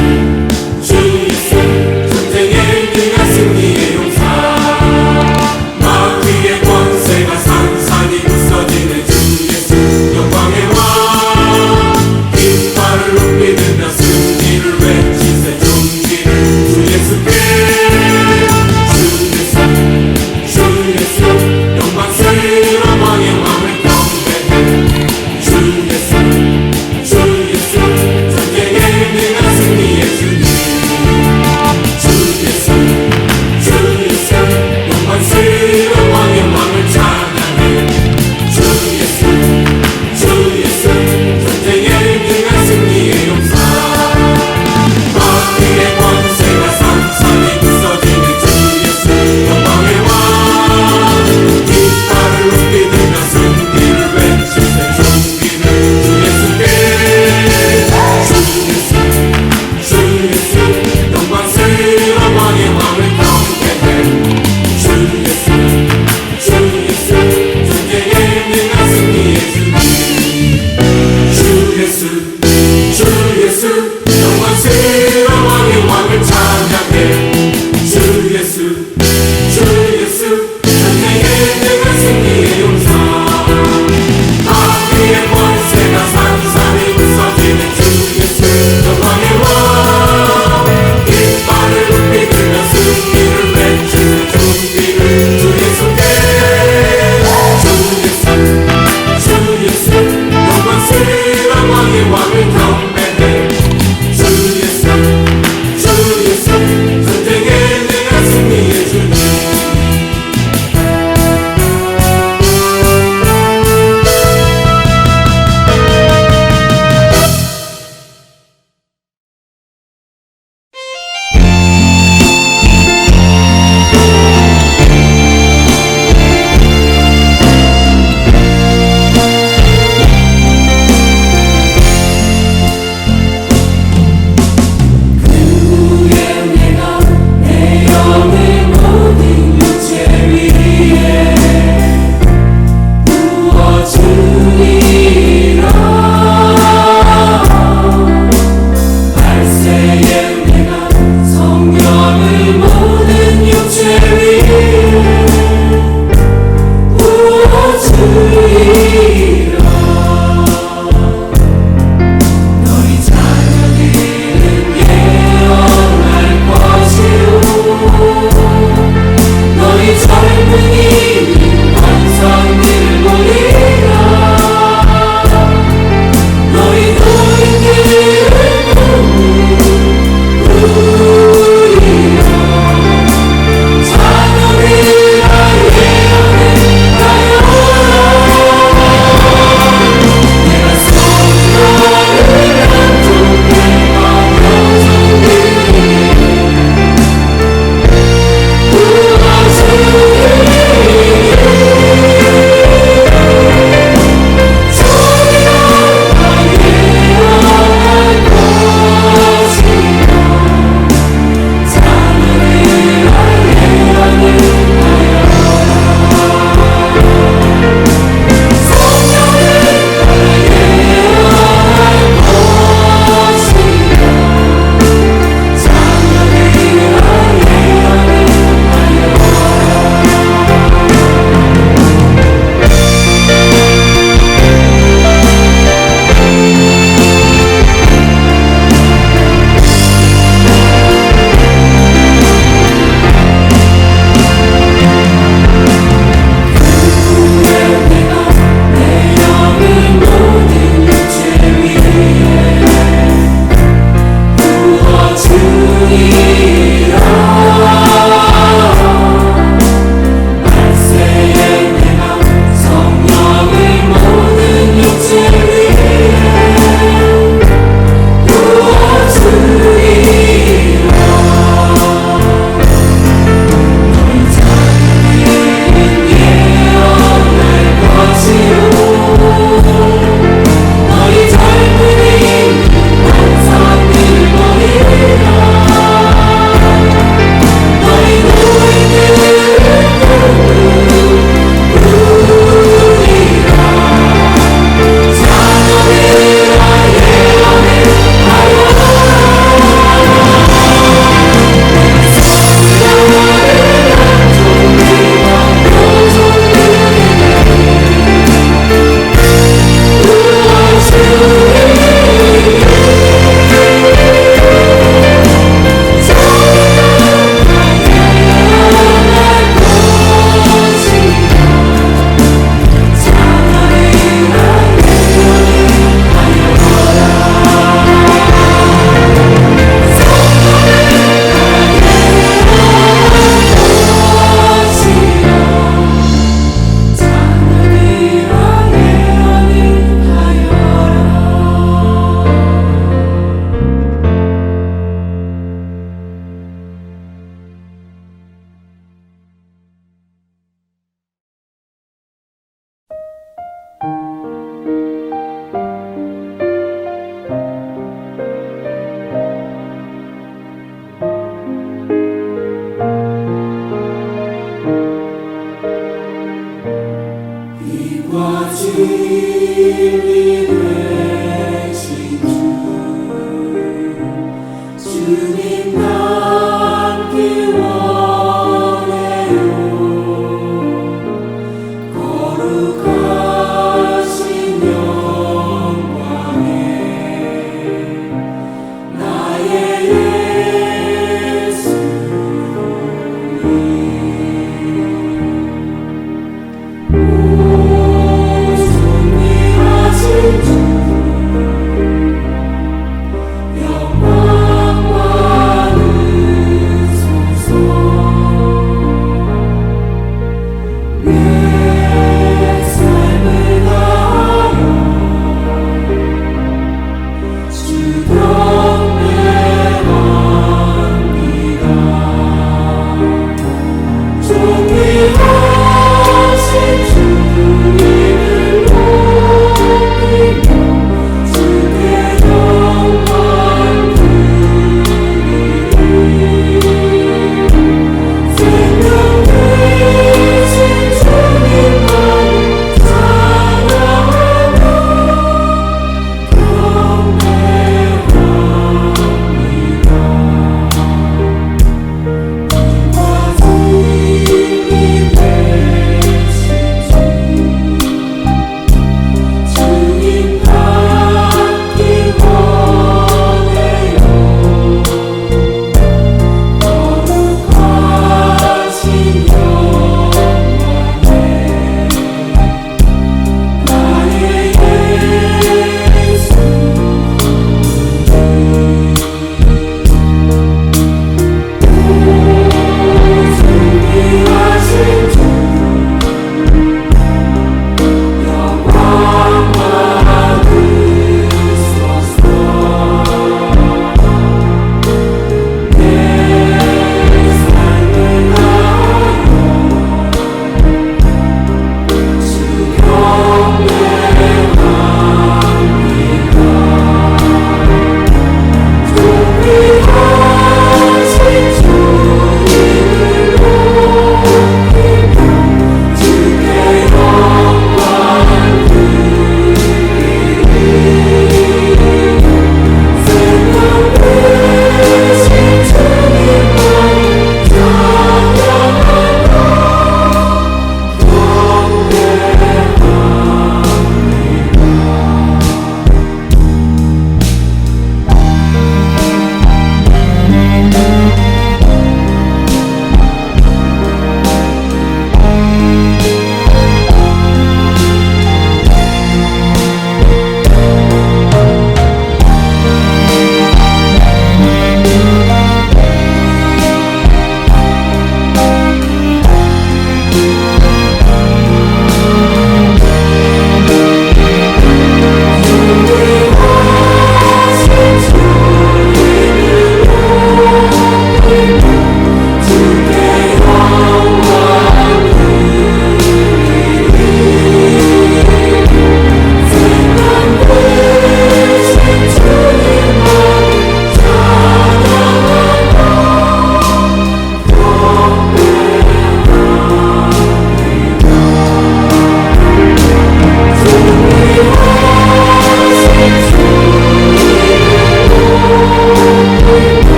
믿으리